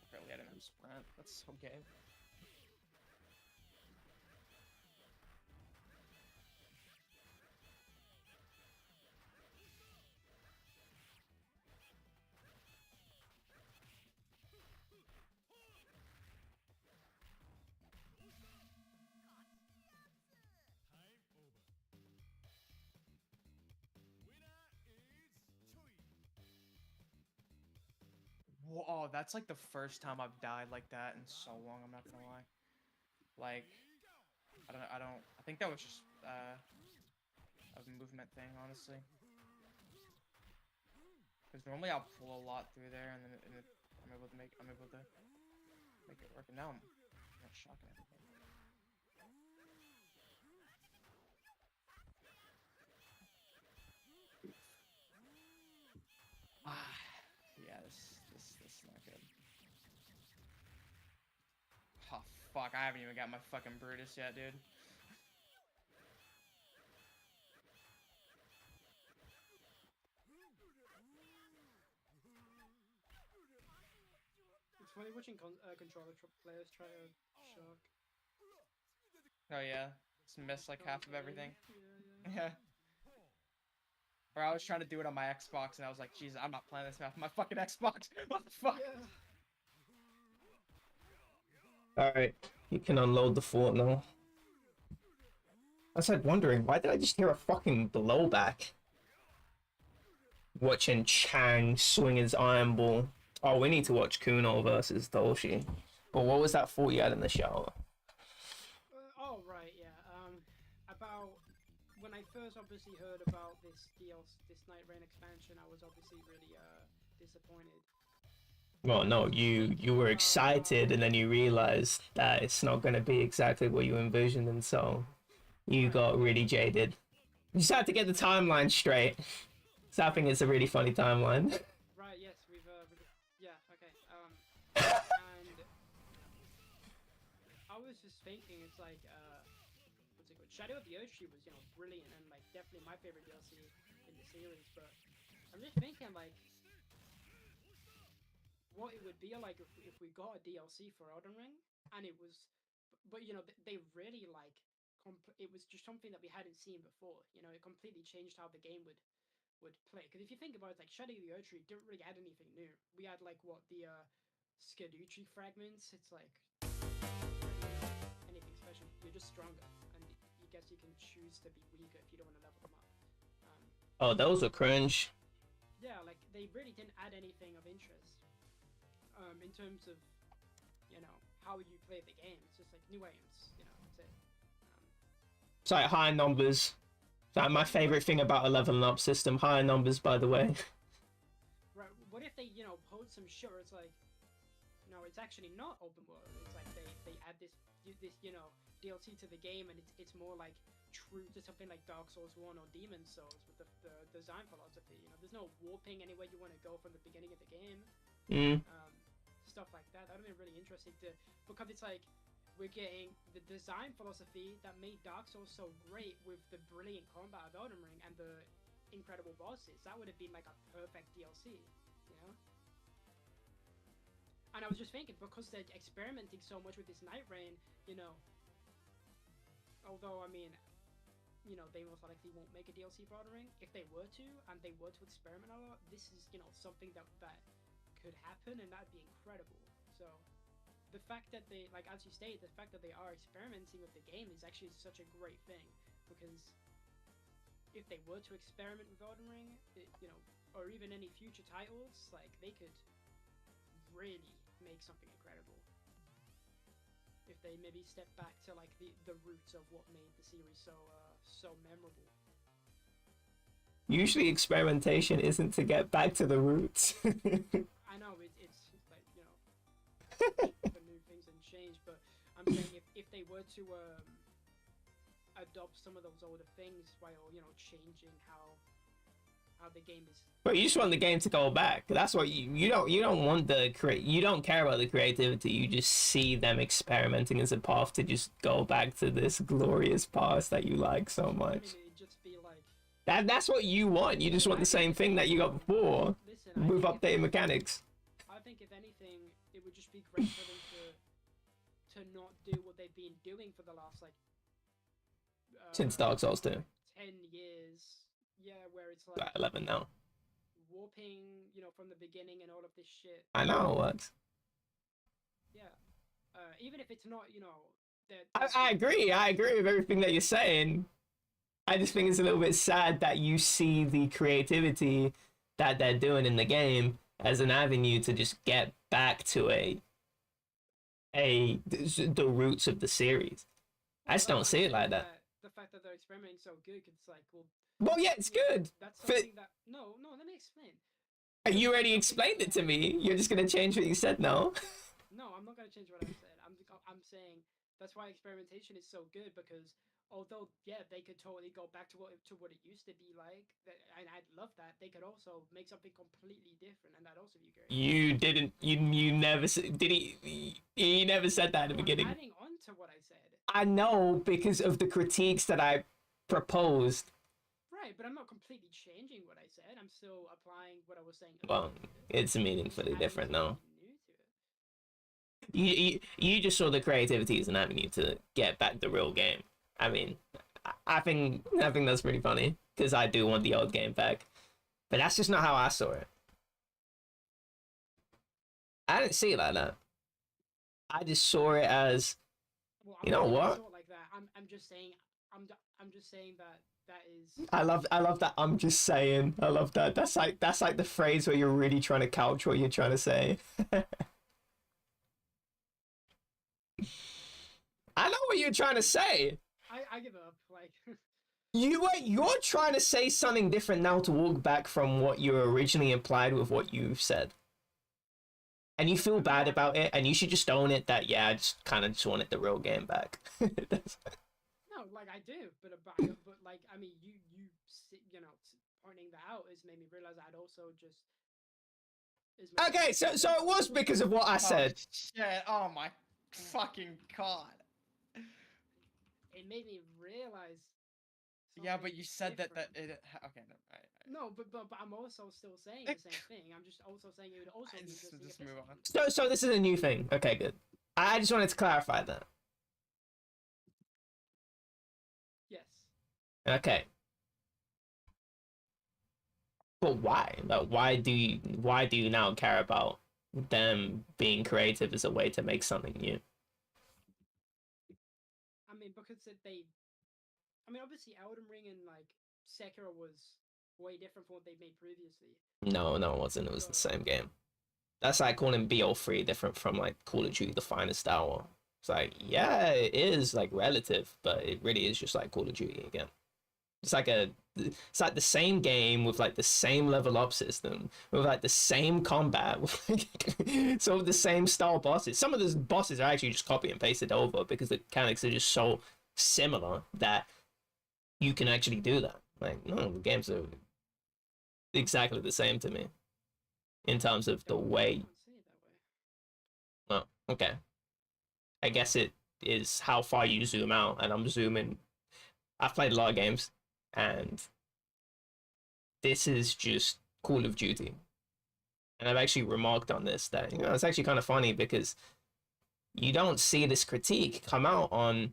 Apparently, I didn't have sprint. That's so gay. Whoa, that's like the first time I've died like that in so long, I'm not gonna lie. Like, I think that was just, a movement thing, honestly. Because normally I'll pull a lot through there, and then I'm able to make it work, and now I'm not shocking everything. Yeah, this is not good. Oh, fuck, I haven't even got my fucking Brutus yet, dude. It's funny watching controller players try to shock. Oh yeah, just miss like half of everything. Yeah. Or I was trying to do it on my Xbox, and I was like, Jesus, I'm not playing this map on my fucking Xbox. What the fuck? Yeah. Alright, you can unload the fort now. I was like wondering, why did I just hear a fucking blowback? Watching Chang swing his iron ball. Oh, we need to watch Kuno versus Toshi. But what was that fort you had in the shower? Oh, right, yeah. About when I first obviously heard about this Night Rain expansion, I was obviously really disappointed. Well, no, you were excited, and then you realized that it's not going to be exactly what you envisioned, and so you got really jaded. You just had to get the timeline straight. So I think it's a really funny timeline. Right, yes, yeah, okay. And I was just thinking, it's like, what's it called? Shadow of the Ocean was, brilliant, and, like, definitely my favorite DLC in the series, but I'm just thinking, like, what it would be like if we got a DLC for Elden Ring, and it was, but they really, like, it was just something that we hadn't seen before, it completely changed how the game would play. Because if you think about it, like Shadow of the Ocean didn't really add anything new. We had like what the Scaducci fragments. It's like anything special. You're just stronger, and you guess you can choose to be weaker if you don't want to level them up. Oh, those are cringe. Yeah, like they really didn't add anything of interest. In terms of how you play the game, it's just like new items. That's it. It's like high numbers. Like my favorite thing about a leveling up system, higher numbers, by the way. Right. What if they, hold some shit where it's like, no, it's actually not open world. It's like they add this DLC to the game, and it's more like true to something like Dark Souls 1 or Demon Souls with the design philosophy. There's no warping anywhere you want to go from the beginning of the game. Stuff like that. That would be really interesting because it's like, we're getting the design philosophy that made Dark Souls so great with the brilliant combat of Elden Ring and the incredible bosses. That would have been like a perfect DLC, And I was just thinking, because they're experimenting so much with this Night Rain, although, I mean, they most likely won't make a DLC for Elden Ring. If they were to, and they were to experiment a lot, this is, something that could happen, and that'd be incredible. So the fact that they, like, as you stated, the fact that they are experimenting with the game is actually such a great thing, because if they were to experiment with Elden Ring, or even any future titles, like, they could really make something incredible. If they maybe step back to, like, the roots of what made the series so memorable. Usually experimentation isn't to get back to the roots. I know, it's like, for new things and change, but I'm saying if they were to adopt some of those older things while changing how the game is. But you just want the game to go back. That's what you don't want you don't care about the creativity. You just see them experimenting as a path to just go back to this glorious past that you like so much. I mean, it'd just be like that's what you want. You just want the same thing that you got before, with updated mechanics. I think if anything, it would just be great for them to not do what they've been doing for the last since Dark Souls 2. 10 years. Yeah, where it's like 11 now. Warping, from the beginning and all of this shit. I know what. Yeah. Even if it's not, I agree. I agree with everything that you're saying. I just think it's a little bit sad that you see the creativity that they're doing in the game as an avenue to just get back to the roots of the series. I just don't see it like that. The fact that they're experimenting so good, it's like, well, yeah, it's good. That's something that no, let me explain. You already explained it to me. You're just gonna change what you said now. No, I'm not gonna change what I said. I'm saying that's why experimentation is so good, because although they could totally go back to what it used to be like, and I'd love that. They could also make something completely different, and that'd also be great. You didn't. You never did. He never said that at the beginning. I'm adding on to what I said. I know, because of the critiques that I proposed. Right, but I'm not completely changing what I said. I'm still applying what I was saying. Well, it's meaningfully different now. You just saw the creativity as an avenue to get back the real game. I mean, I think that's pretty funny because I do want the old game back, but that's just not how I saw it. I didn't see it like that. I just saw it as, well, you know what? Saw it like that. I'm just saying. I'm just saying that is. I love that. I'm just saying. I love that. That's like the phrase where you're really trying to couch what you're trying to say. I know what you're trying to say. I give up. Like you're trying to say something different now to walk back from what you originally implied with what you said. And you feel bad about it, and you should just own it that, yeah, I just kind of just wanted the real game back. No, like, I do, but like, I mean, you know, pointing that out has made me realize I'd also just... Okay, so it was because of what I said. Shit, oh my fucking god. It made me realize... Yeah, but you said that it... Okay, no, right. No, but I'm also still saying the same thing. I'm just also saying it would also be just move on. So this is a new thing. Okay, good. I just wanted to clarify that. Yes. Okay. But why? Like, why do you now care about them being creative as a way to make something new? I mean, because obviously Elden Ring and like Sekiro was way different from what they made previously. No, it wasn't. It was the same game. That's like calling BO3 different from like Call of Duty: The Finest Hour. It's like, yeah, it is like relative, but it really is just like Call of Duty again. It's like the same game with like the same level up system, with like the same combat, with like sort of the same style bosses. Some of those bosses are actually just copy and pasted over because the mechanics are just so similar that you can actually do that. Like, no, the games are exactly the same to me in terms of the way. Well, okay. I guess it is how far you zoom out, and I'm zooming. I've played a lot of games, and this is just Call of Duty. And I've actually remarked on this that, you know, it's actually kind of funny because you don't see this critique come out on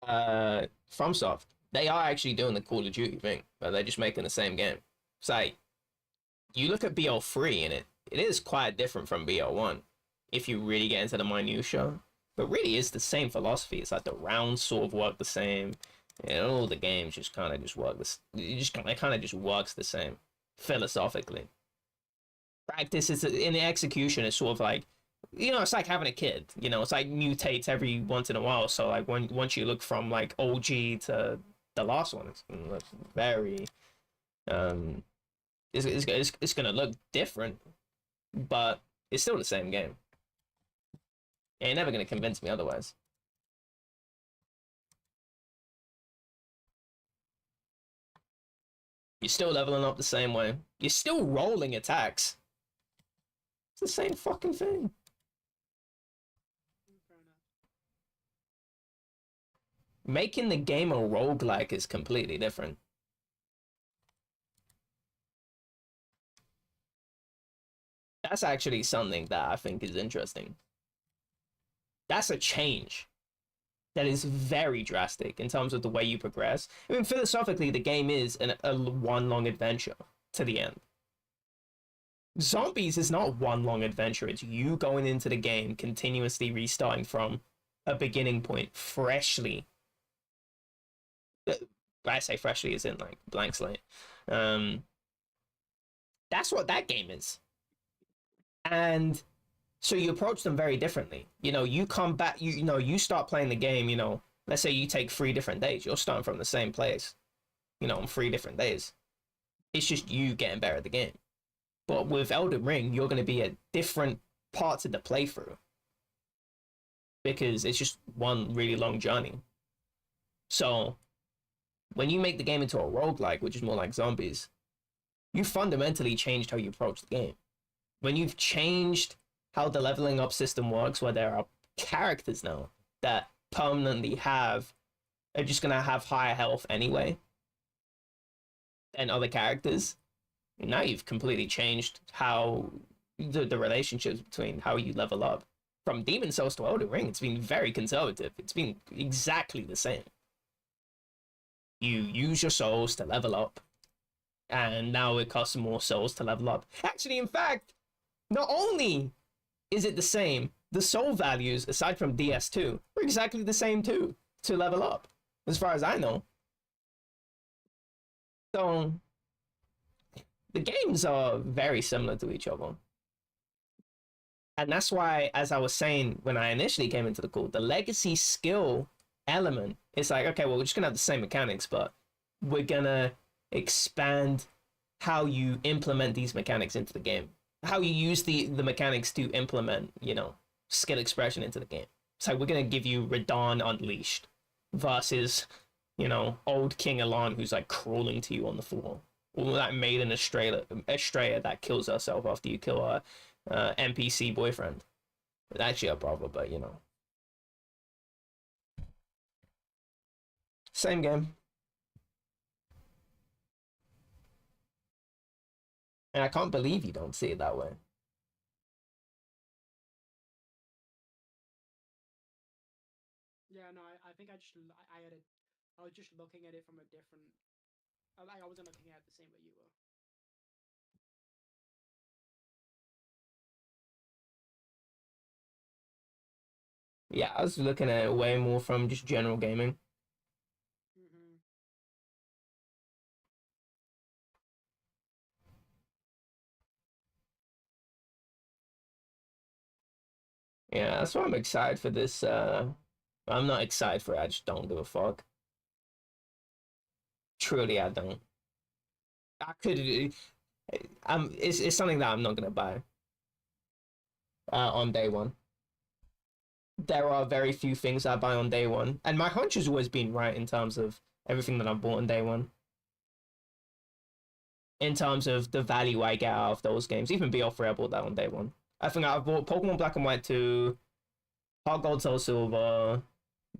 FromSoft. They are actually doing the Call of Duty thing, but they're just making the same game. It's like, you look at BO3 and it is quite different from BO1 if you really get into the minutia. But really it's the same philosophy. It's like the rounds sort of work the same. And all the games just kind of just work this. It kind of just works the same philosophically. Practice is in the execution is sort of like, you know, it's like having a kid. You know, it's like mutates every once in a while. So like once you look from like OG to the last one, it's very it's gonna look different, but it's still the same game. You're never gonna convince me otherwise. You're still leveling up the same way. You're still rolling attacks. It's the same fucking thing. Making the game a roguelike is completely different. That's actually something that I think is interesting. That's a change that is very drastic in terms of the way you progress. I mean, philosophically, the game is a one long adventure to the end. Zombies is not one long adventure. It's you going into the game, continuously restarting from a beginning point, freshly. I say freshly as in like blank slate. That's what that game is. And so you approach them very differently. You know, you come back, you know, you start playing the game, you know, let's say you take 3 different days. You're starting from the same place, you know, on 3 different days. It's just you getting better at the game. But with Elden Ring, you're going to be at different parts of the playthrough because it's just one really long journey. So when you make the game into a roguelike, which is more like zombies, you fundamentally changed how you approach the game. When you've changed how the leveling up system works, where there are characters now that permanently are just going to have higher health anyway than other characters, now you've completely changed how the relationships between how you level up. From Demon Souls to Elden Ring, it's been very conservative. It's been exactly the same. You use your souls to level up, and now it costs more souls to level up. Actually, in fact, not only is it the same, the soul values, aside from DS2, are exactly the same too, to level up, as far as I know. So, the games are very similar to each other. And that's why, as I was saying when I initially came into the call, the legacy skill element, it's like, okay, well, we're just gonna have the same mechanics, but we're gonna expand how you implement these mechanics into the game, how you use the mechanics to implement, you know, skill expression into the game. So we're gonna give you Radahn Unleashed versus, you know, old King Elan who's like crawling to you on the floor, or that maiden Estrella that kills herself after you kill her NPC boyfriend. It's actually a brother, but you know. Same game. And I can't believe you don't see it that way. Yeah, no, I think I was just looking at it from a different, I wasn't looking at it the same way you were. Yeah, I was looking at it way more from just general gaming. Yeah, that's why I'm excited for this. I'm not excited for it. I just don't give a fuck. Truly, I don't. I could. It's something that I'm not gonna buy on day one. There are very few things I buy on day one, and my hunch has always been right in terms of everything that I've bought on day one. In terms of the value I get out of those games, even BO3 I bought that on day one. I think I've bought Pokemon Black and White 2, Heart Gold Soul Silver,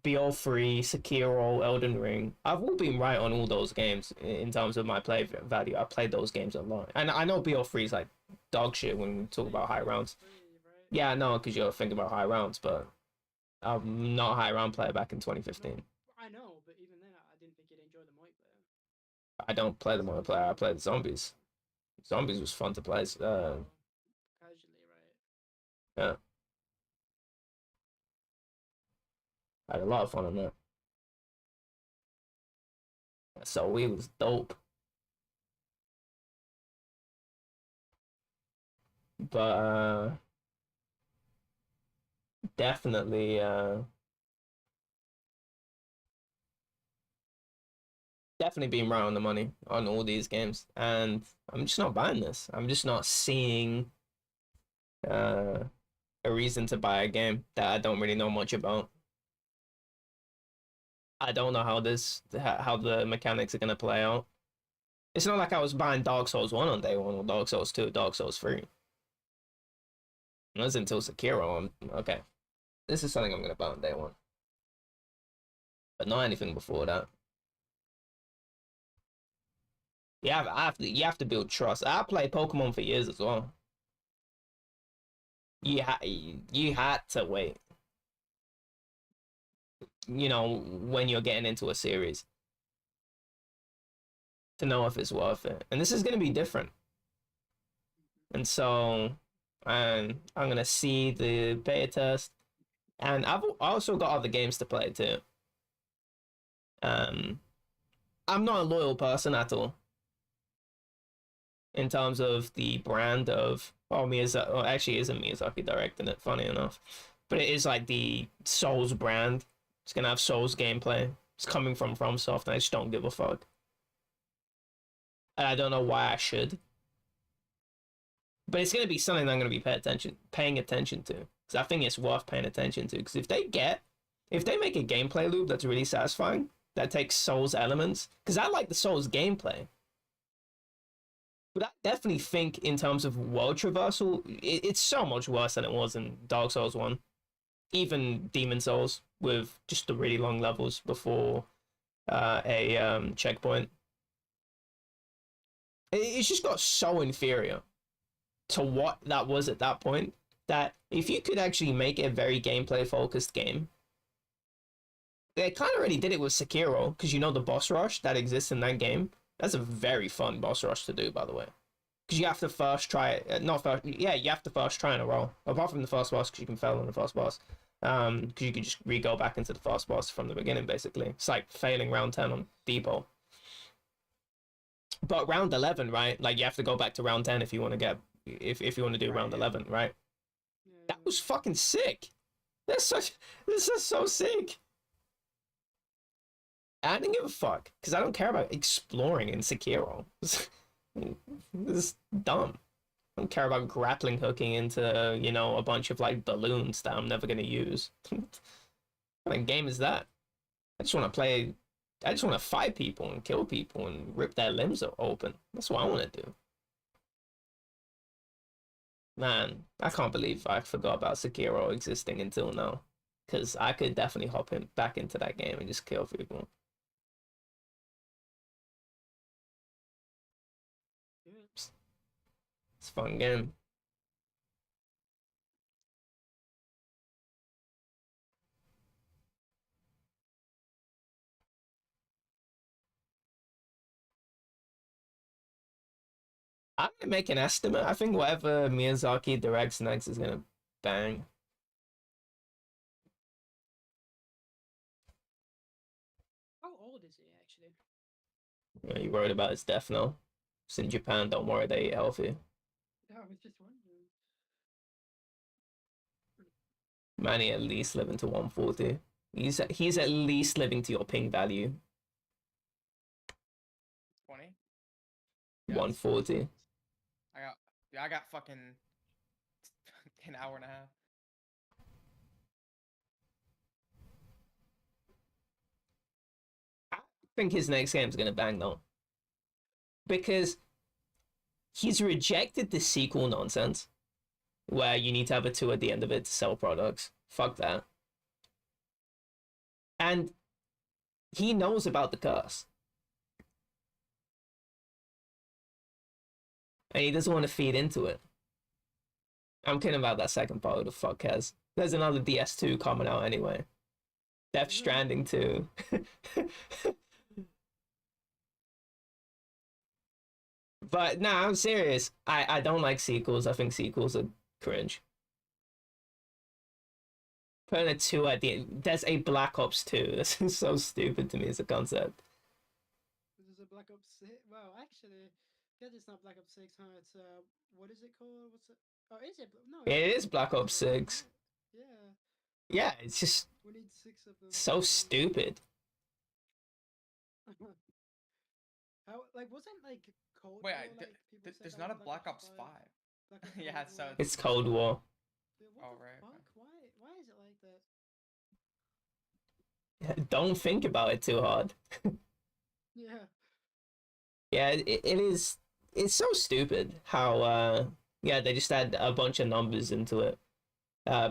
BO3, Sekiro, Elden Ring. I've all been right on all those games in terms of my play value. I played those games a lot. And I know BO3 is like dog shit when we talk about high rounds. Yeah, I know, because you're thinking about high rounds, but I'm not a high round player back in 2015. I know, but even then, I didn't think you'd enjoy the multiplayer. I don't play the multiplayer. I play the zombies. Zombies was fun to play. Casually, right? Yeah. I had a lot of fun on that. So we was dope. But definitely definitely being right on the money on all these games. And I'm just not buying this. I'm just not seeing a reason to buy a game that I don't really know much about. I don't know how the mechanics are gonna play out. It's not like I was buying Dark Souls 1 on day one or Dark Souls 2, Dark Souls 3. It wasn't until Sekiro. Okay. This is something I'm gonna buy on day one. But not anything before that. You have to build trust. I played Pokemon for years as well. You had to wait. You know, when you're getting into a series to know if it's worth it. And this is gonna be different. And so I'm gonna see the beta test. And I've also got other games to play too. I'm not a loyal person at all. In terms of the brand of Miyazaki, well, actually, it isn't Miyazaki directing it, funny enough, but it is like the Souls brand. It's gonna have Souls gameplay. It's coming from FromSoft, and I just don't give a fuck. And I don't know why I should, but it's gonna be something that I'm gonna be paying attention to, because I think it's worth paying attention to. Because if they make a gameplay loop that's really satisfying, that takes Souls elements, because I like the Souls gameplay. But I definitely think in terms of world traversal, it's so much worse than it was in Dark Souls 1. Even Demon Souls, with just the really long levels before a checkpoint. It's just got so inferior. to what that was at that point, that if you could actually make a very gameplay focused game, they kind of already did it with Sekiro, because you know the boss rush that exists in that game. That's a very fun boss rush to do, by the way. Because you have to first try it, not first, yeah, you have to first try in a row. Apart from the first boss, because you can fail on the first boss. Because you can just re-go back into the first boss from the beginning, basically. It's like failing round 10 on Depot. But round 11, right? Like, you have to go back to round 10 if you want to get, if you want to do round 11, right? Yeah. That was fucking sick. This is so sick. I didn't give a fuck, because I don't care about exploring in Sekiro. This is dumb. I don't care about grappling hooking into, you know, a bunch of like balloons that I'm never gonna use. What kind of game is that? I just want to play. I just want to fight people and kill people and rip their limbs open. That's what I want to do. Man, I can't believe I forgot about Sekiro existing until now. Because I could definitely hop back into that game and just kill people. It's a fun game. I can make an estimate. I think whatever Miyazaki directs next is gonna bang. How old is he actually? Yeah, you worried about his death now? It's in Japan. Don't worry, they eat healthy. No, I was just wondering. Manny at least living to 140. He's at least living to your ping value. 20. 140. I got fucking an hour and a half. I think his next game's gonna bang though, because he's rejected the sequel nonsense, where you need to have a 2 at the end of it to sell products. Fuck that. And he knows about the curse. And he doesn't want to feed into it. I'm kidding about that second part. Who the fuck cares? There's another DS2 coming out anyway. Death Stranding 2. But nah, I'm serious. I don't like sequels. I think sequels are cringe. Putting a 2 at the end. There's a Black Ops 2. This is so stupid to me as a concept. This is a Black Ops 6. Well, actually, yeah, it's not Black Ops 6, huh? It's what is it called? What's it? Oh, is it? No, it is Black Ops 6. Yeah. Yeah, it's just we need 6 of them. So stupid. How, like, wasn't like Cold Wait, War, like, there's not a Black Ops 5. Yeah, so it's Cold War. Dude, what the right. fuck? Why is it like that? Don't think about it too hard. Yeah. Yeah, it is. It's so stupid how yeah, they just add a bunch of numbers into it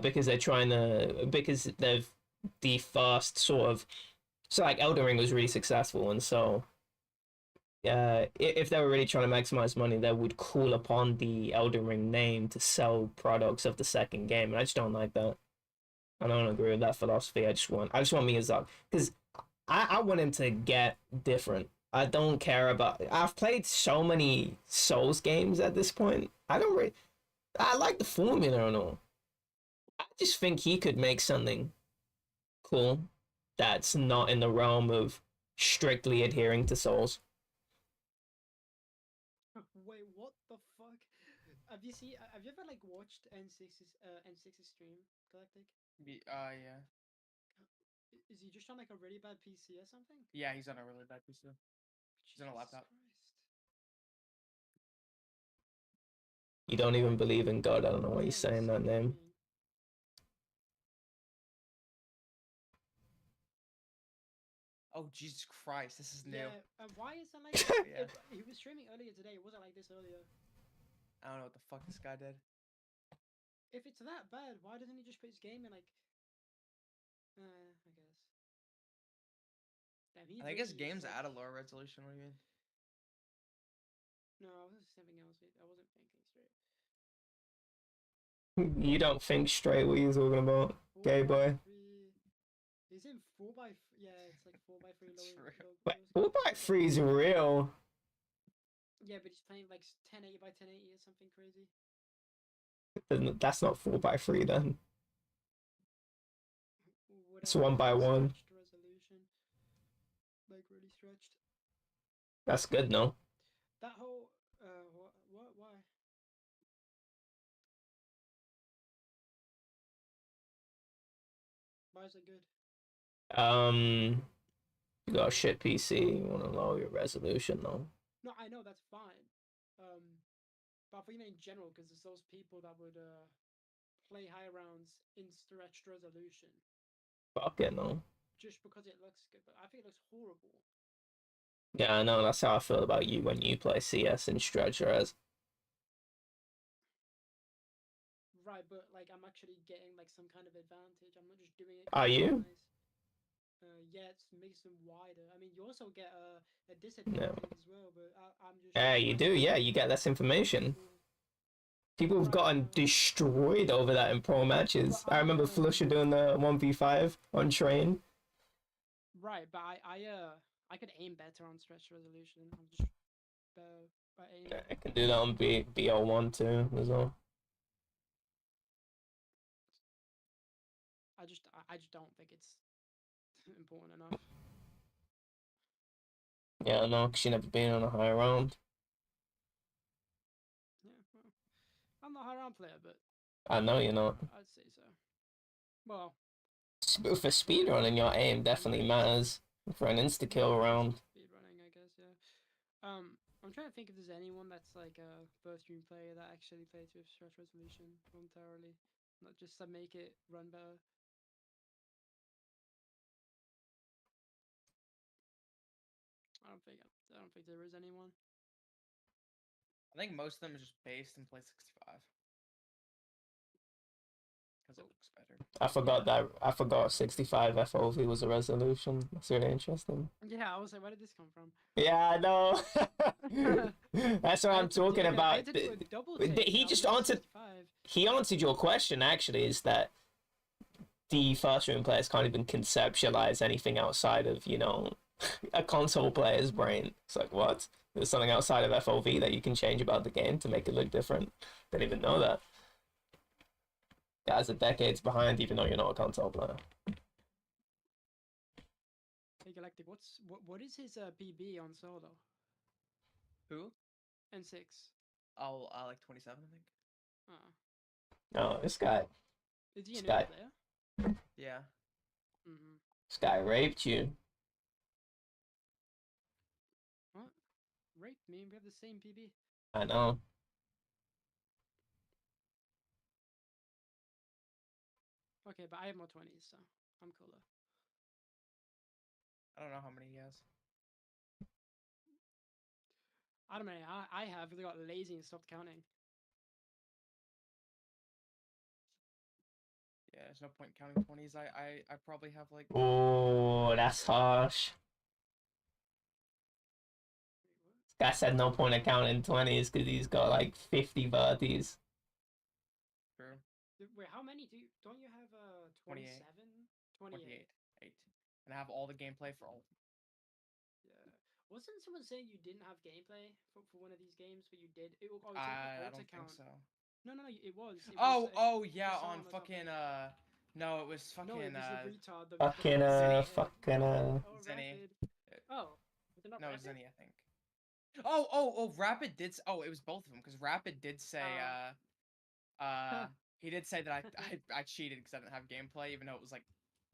because they're trying to, because they've the first sort of, so like Elden Ring was really successful, and so if they were really trying to maximize money, they would call upon the Elden Ring name to sell products of the second game, and I just don't like that. I don't agree with that philosophy. I just want Miyazaki, because I want him to get different. I don't care about. I've played so many Souls games at this point. I don't really. I like the formula and all. I just think he could make something cool that's not in the realm of strictly adhering to Souls. Wait, what the fuck? Have you ever like watched N6's stream, Galactic? Yeah. Is he just on like a really bad PC or something? Yeah, he's on a really bad PC. He's on a laptop. Christ. You don't even believe in God. I don't know why you're saying that name. Oh, Jesus Christ, this is new. Yeah, why is it like yeah. He was streaming earlier today, it wasn't like this earlier. I don't know what the fuck this guy did. If it's that bad, why doesn't he just put his game in like I guess. Damn, I guess games add a lower resolution. What do you mean? No, I was something else. I wasn't thinking straight. You don't think straight what you're talking about, gay boy. Is it 4x? Yeah, it's like 4x3 low. Wait, 4x3 is real. Yeah, but he's playing like 1080 by 1080 or something crazy. That's not 4x3 then. Whatever, it's 1x1. Resolution. Like really stretched. That's good, no? That whole what? Why? Why is it good? You got a shit PC. You want to lower your resolution, though. No, I know that's fine. But for even in general, because there's those people that would play high rounds in stretched resolution. Fuck it, no. Just because it looks good, but I think it looks horrible. Yeah, I know. That's how I feel about you when you play CS in stretch res. Right, but like I'm actually getting like some kind of advantage. I'm not just doing it. Are you? Nice. Yeah, it makes them wider. I mean, you also get a disadvantage as well, but I'm just. Yeah, you do. Yeah, you get less information. People have gotten destroyed over that in pro matches. I remember Flusher doing the 1v5 on train. Right, but I could aim better on stretch resolution. I'm just by aiming. Yeah, I can do that on BL1 too as well. I just don't think it's important enough. Yeah, no, because you never been on a high round. Yeah, well, I'm not a high round player, but I know you're not. I'd say so. Well, for speedrunning, your aim definitely matters. For an insta kill round. Speedrunning, I guess, yeah. I'm trying to think if there's anyone that's like a first stream player that actually plays with stretch resolution momentarily, not just to make it run better. I don't think there is anyone. I think most of them is just based and play 65. Because it looks better. I forgot 65 FOV was a resolution. That's really interesting. Yeah, I was like, where did this come from? Yeah, I know. That's what I'm talking about. He just answered. He answered your question. Actually, is that the first room players can't even conceptualize anything outside of a console player's brain. It's like, what? There's something outside of FOV that you can change about the game to make it look different. Didn't even know that. Guys are decades behind, even though you're not a console player. Hey Galactic, what is his PB on solo? Who? N6. Oh, like 27, I think. Oh, this guy. Is he a new player? Yeah. This guy raped you. What? Raped me? We have the same PB. I know. Okay, but I have more 20s, so I'm cooler. I don't know how many he has. I don't know. I have really got lazy and stopped counting. Yeah, there's no point counting 20s. I probably have like. Oh, that's harsh. This guy said no point of counting 20s because he's got like 50 verties. True. Wait, how many don't you have 27? 28. 8. And I have all the gameplay for all. Yeah. Wasn't someone saying you didn't have gameplay for one of these games, but you did? I don't think so. No, it was. Oh yeah, on fucking no, it was fucking no, it was a retard. Zenny. Oh, was it not no, Rapid? Zenny, I think. Oh, Rapid did. Oh, it was both of them because Rapid did say he did say that I cheated because I didn't have gameplay even though it was like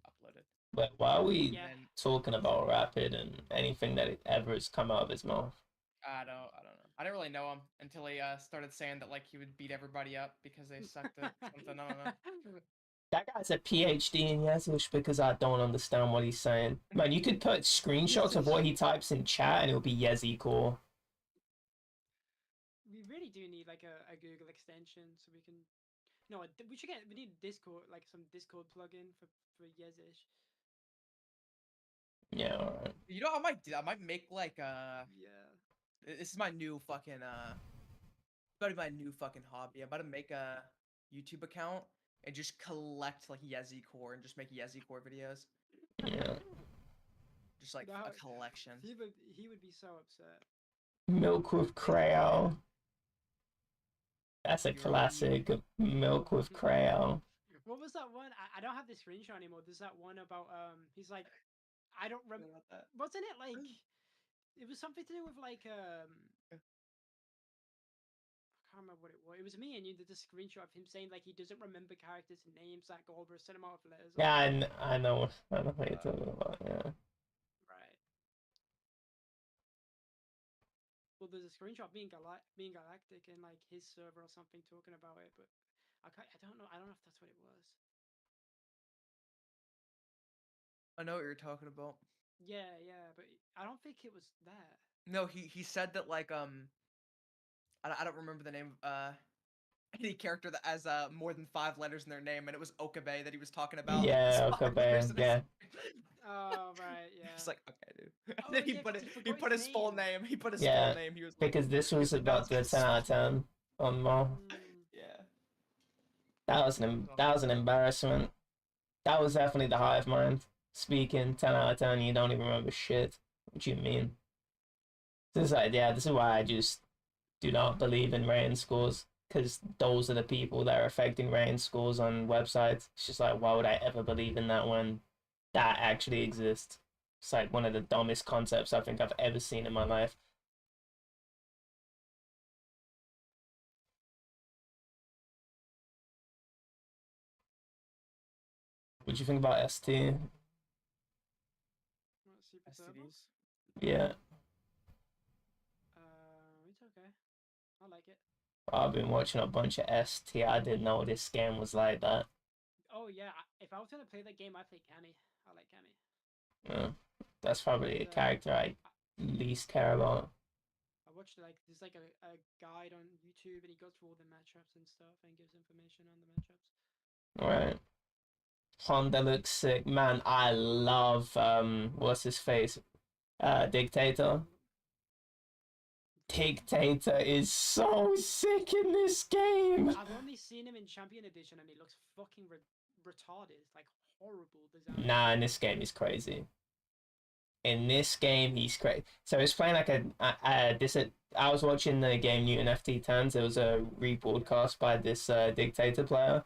uploaded. But why are we talking about Rapid and anything that ever has come out of his mouth? I don't know. I didn't really know him until he started saying that like he would beat everybody up because they sucked at something. I don't know. That guy's a PhD in Yezlish because I don't understand what he's saying. Man, you could put screenshots of what he types in chat and it'll be Yezi core. We really do need like a Google extension so we can. No, we need Discord, like some Discord plugin for Yezish. Yeah, alright. You know, I might make like yeah. This is my new fucking my new fucking hobby. I'm about to make a YouTube account and just collect like Yezi core and just make Yezi core videos. Yeah. Just like a collection. He would be so upset. Milk with Creo. That's a classic. Milk with Creo. What was that one? I don't have the screenshot anymore. There's that one about he's like, I don't remember. Wasn't it like? It was something to do with like I can't remember what it was. It was me and you did a screenshot of him saying like he doesn't remember characters' names that go over a certain amount of letters. Yeah, I know what you're talking about. Yeah. Right. Well, there's a screenshot being galactic in like his server or something talking about it, but I don't know. I don't know if that's what it was. I know what you're talking about. Yeah, but I don't think it was that. No, he said that like I don't remember the name of any character that has more than 5 letters in their name, and it was Okabe that he was talking about. Yeah, Okabe. Yeah. Oh right, yeah. It's like, okay, dude. And then he put his full name. He put his full name. He was like, because this was about the 10 out of 10 on Mo. Yeah. That was an embarrassment. That was definitely the hive mind speaking. 10 out of 10. You don't even remember shit. What you mean? This is like, yeah. This is why I just do not believe in rating scores, because those are the people that are affecting rating scores on websites. It's just like, why would I ever believe in that when that actually exists? It's like one of the dumbest concepts I think I've ever seen in my life. What do you think about ST? STDs? Yeah. It's okay. I like it. I've been watching a bunch of ST. I didn't know this game was like that. Oh yeah, if I was gonna play that game, I play Cammy. I like Cammy. Yeah, that's probably a character I least care about. I watched like there's like a guide on YouTube, and he goes through all the matchups and stuff and gives information on the matchups. Alright. Honda looks sick. Man, I love what's his face? Dictator. Dictator is so sick in this game. I've only seen him in Champion Edition, and he looks fucking retarded. Like horrible design. Nah, in this game he's crazy. In this game he's crazy. So it's playing like I was watching the game Newton FT10s. It was a rebroadcast by this Dictator player.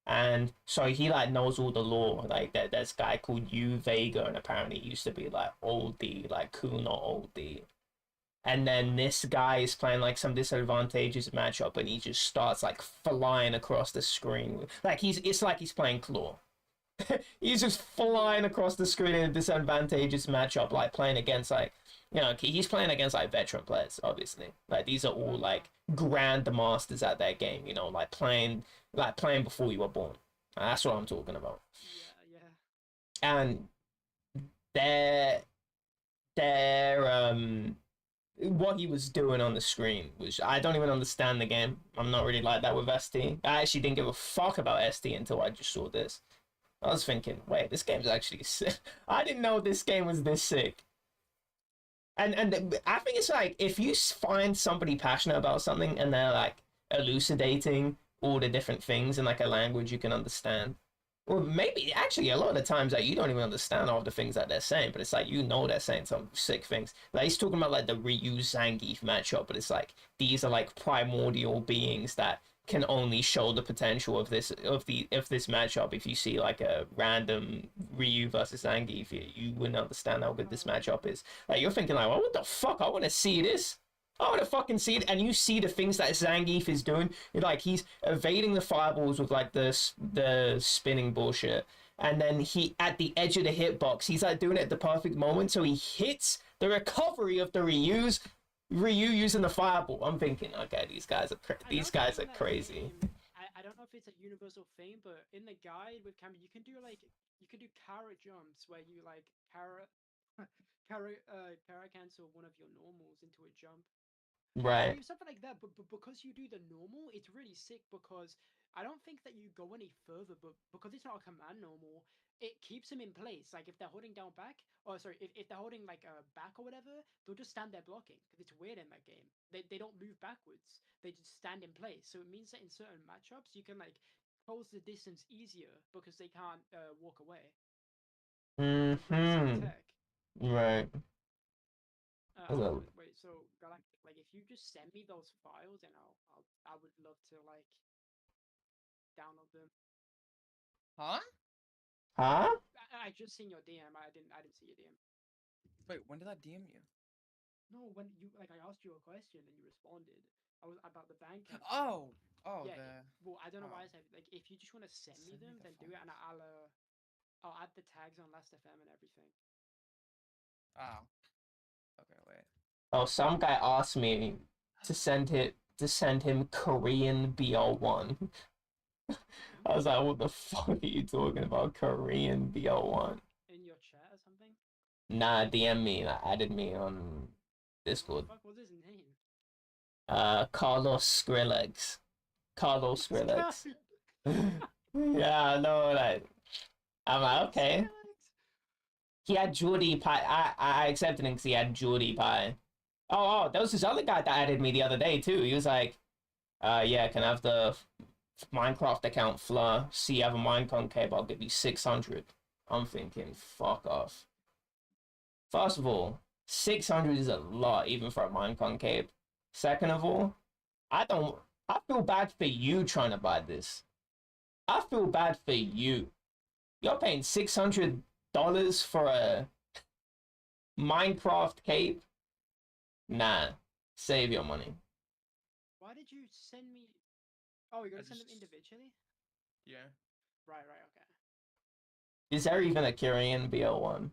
And so he like knows all the lore. Like there's this guy called U Vega, and apparently he used to be like OD, like Kuno OD. And then this guy is playing like some disadvantageous matchup, and he just starts like flying across the screen. Like it's like he's playing Claw. He's just flying across the screen in a disadvantageous matchup, like playing against like, you know, he's playing against like veteran players, obviously. Like these are all like grandmasters at their game, you know, like playing before you were born. That's what I'm talking about. Yeah. And what he was doing on the screen was, I don't even understand the game. I'm not really like that with ST. I actually didn't give a fuck about ST until I just saw this. I was thinking, wait, this game's actually sick. I didn't know this game was this sick. And I think it's like, if you find somebody passionate about something and they're like elucidating all the different things in like a language you can understand, or maybe actually a lot of the times that you don't even understand all the things that they're saying, but it's like, you know, they're saying some sick things. Like he's talking about like the Ryu Zangief matchup, but it's like these are like primordial beings that can only show the potential of this matchup. If you see like a random Ryu versus Zangief, you wouldn't understand how good this matchup is. Like you're thinking like, well, what the fuck? I want to see this. I want to fucking see it. And you see the things that Zangief is doing. Like he's evading the fireballs with like the spinning bullshit, and then he at the edge of the hitbox, he's like doing it at the perfect moment, so he hits the recovery of the Ryu using the fireball. I'm thinking, okay, these guys are crazy. I don't know if it's a universal thing, but in the guide with Cammy, you can do carrot jumps where you like carrot cancel one of your normals into a jump. Right. Something like that, but because you do the normal, it's really sick, because I don't think that you go any further, but because it's not a command normal, it keeps them in place. Like if they're holding down back, or sorry, if they're holding like a back or whatever, they'll just stand there blocking because it's weird in that game. They don't move backwards. They just stand in place. So it means that in certain matchups you can like close the distance easier because they can't walk away. Mm-hmm. Right. Wait, so Galactic, like if you just send me those files, and I would love to like download them. Huh? Huh? I just seen your DM. I didn't see your DM. Wait, when did I DM you? No, when you like I asked you a question and you responded. I was about the bank. Oh, yeah. Well, I don't know why I said like if you just want to send me them, then do it, and I'll add the tags on Last.fm and everything. Oh. Okay, wait. Oh, some guy asked me to send him Korean BL1. I was like, what the fuck are you talking about? Korean BL1? In your chat or something? Nah, DM me, added me on Discord. What the fuck was his name? Carlos Skrillex. Carlos Skrillex. Yeah, no, like, I'm like, okay. He had Geordie Pie. I accepted him because he had Geordie Pie. Oh, there was this other guy that added me the other day too. He was like, yeah, can I have the Minecraft account Fleur? See, you have a Minecon cape, I'll give you 600. I'm thinking, fuck off. First of all, 600 is a lot, even for a Minecon cape. Second of all, I feel bad for you trying to buy this. I feel bad for you. You're paying $600 for a Minecraft cape? Nah, save your money. Why did you send me? Oh, you're gonna send them individually? Yeah. Right, okay. Is there even a Korean BL1?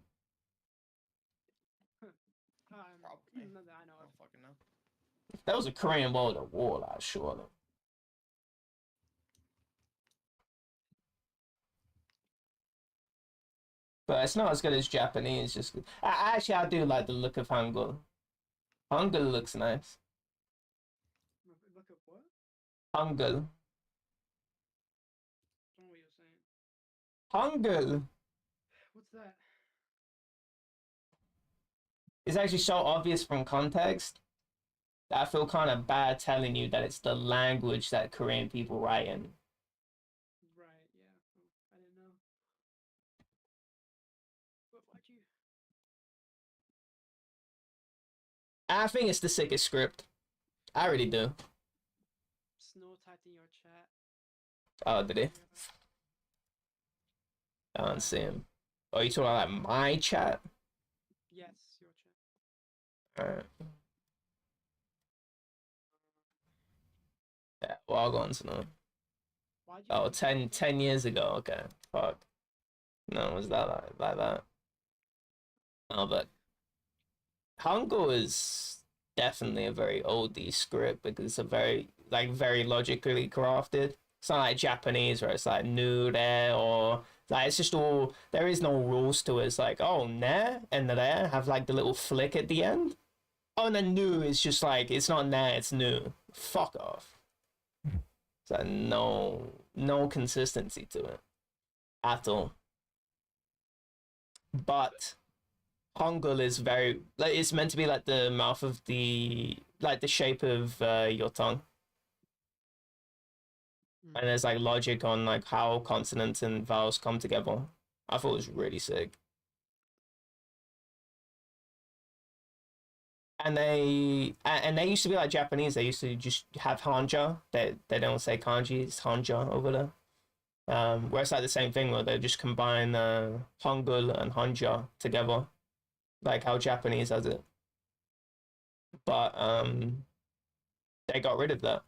Probably. No, I know. I don't fucking know. If there was a Korean World of War, like, surely. But it's not as good as Japanese. Just actually, I do like the look of Hangul. Hangul looks nice. Look at what? Hangul. I don't know what you're saying. Hangul. What's that? It's actually so obvious from context that I feel kind of bad telling you that it's the language that Korean people write in. Right, yeah. I didn't know. But why'd you... I think it's the sickest script. I really do. Snow typed in your chat. Oh, did he? I don't see him. Oh, you talking about like my chat? Yes, your chat. Alright. Yeah, well, I'll go on to know. Oh, 10 years ago. Okay, fuck. No, was that like that? No, but Hangul is definitely a very oldie script because it's a very logically crafted. It's not like Japanese where it's like nu there or like it's just all there is no rules to it. It's like oh ne and the there have like the little flick at the end. Oh, and then nu is just like it's not ne, it's nu. Fuck off. So no consistency to it at all. But Hangul is very like it's meant to be like the mouth of the shape of your tongue. And there's like logic on like how consonants and vowels come together. I thought it was really sick. And they used to be like Japanese. They used to just have hanja. They don't say kanji. It's hanja over there. Where it's like the same thing where they just combine Hangul and hanja together, like how Japanese has it. But they got rid of that.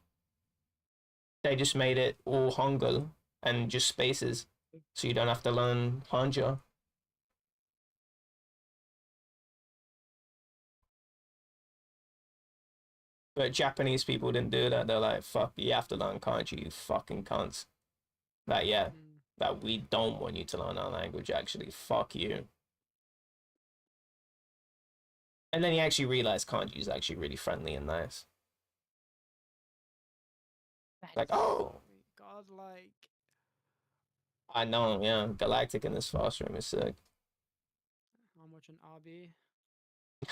They just made it all Hangul and just spaces, so you don't have to learn hanja. But Japanese people didn't do that. They're like, fuck, you have to learn kanji, you fucking cunts. Like, yeah, that we don't want you to learn our language, actually. Fuck you. And then you actually realize kanji is actually really friendly and nice. Like, oh. God, like, I know, yeah. Galactic in this fast room is sick. I'm watching RB.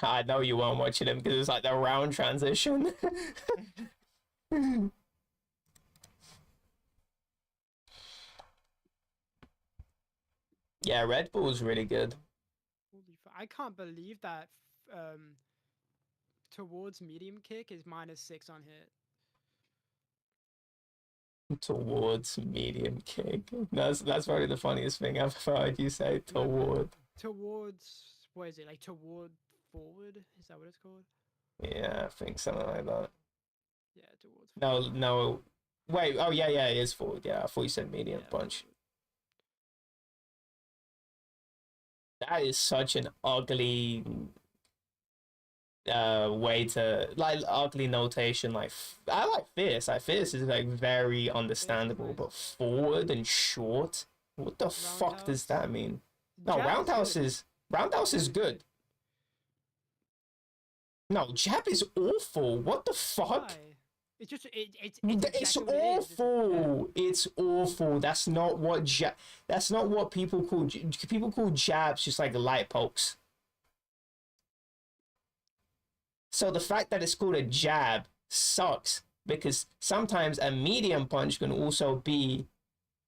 I know you weren't watching him because it's like the round transition. Yeah, Red Bull's really good. I can't believe that towards medium kick is -6 on hit. Towards medium kick. That's probably the funniest thing I've heard you say. Toward. Towards, what is it, like toward forward? Is that what it's called? Yeah, I think something like that. Yeah, towards forward. No. Wait, oh yeah, it is forward. Yeah, I thought you said medium punch. That is such an ugly way to like ugly notation. Like I like fierce. Like fierce is like very understandable, nice. But forward and short. What the fuck does that mean? No, roundhouse is good. No, jab is awful. What the fuck? Why? It's just it's awful. It's awful. That's not what That's not what people call jabs. Just like light pokes. So the fact that it's called a jab sucks because sometimes a medium punch can also be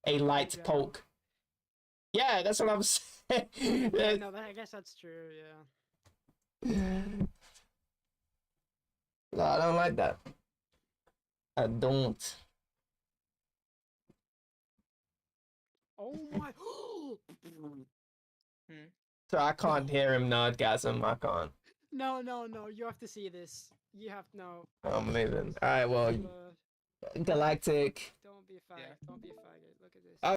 a light poke. Yeah, that's what I'm saying. Yeah, no, I guess that's true. Yeah. No, I don't like that. I don't. Oh my! So I can't hear him nerdgasm. I can't. No. You have to see this. You have no. I'm leaving. All right. Well, Galactic. Don't be a faggot. Don't be a faggot. Look at this.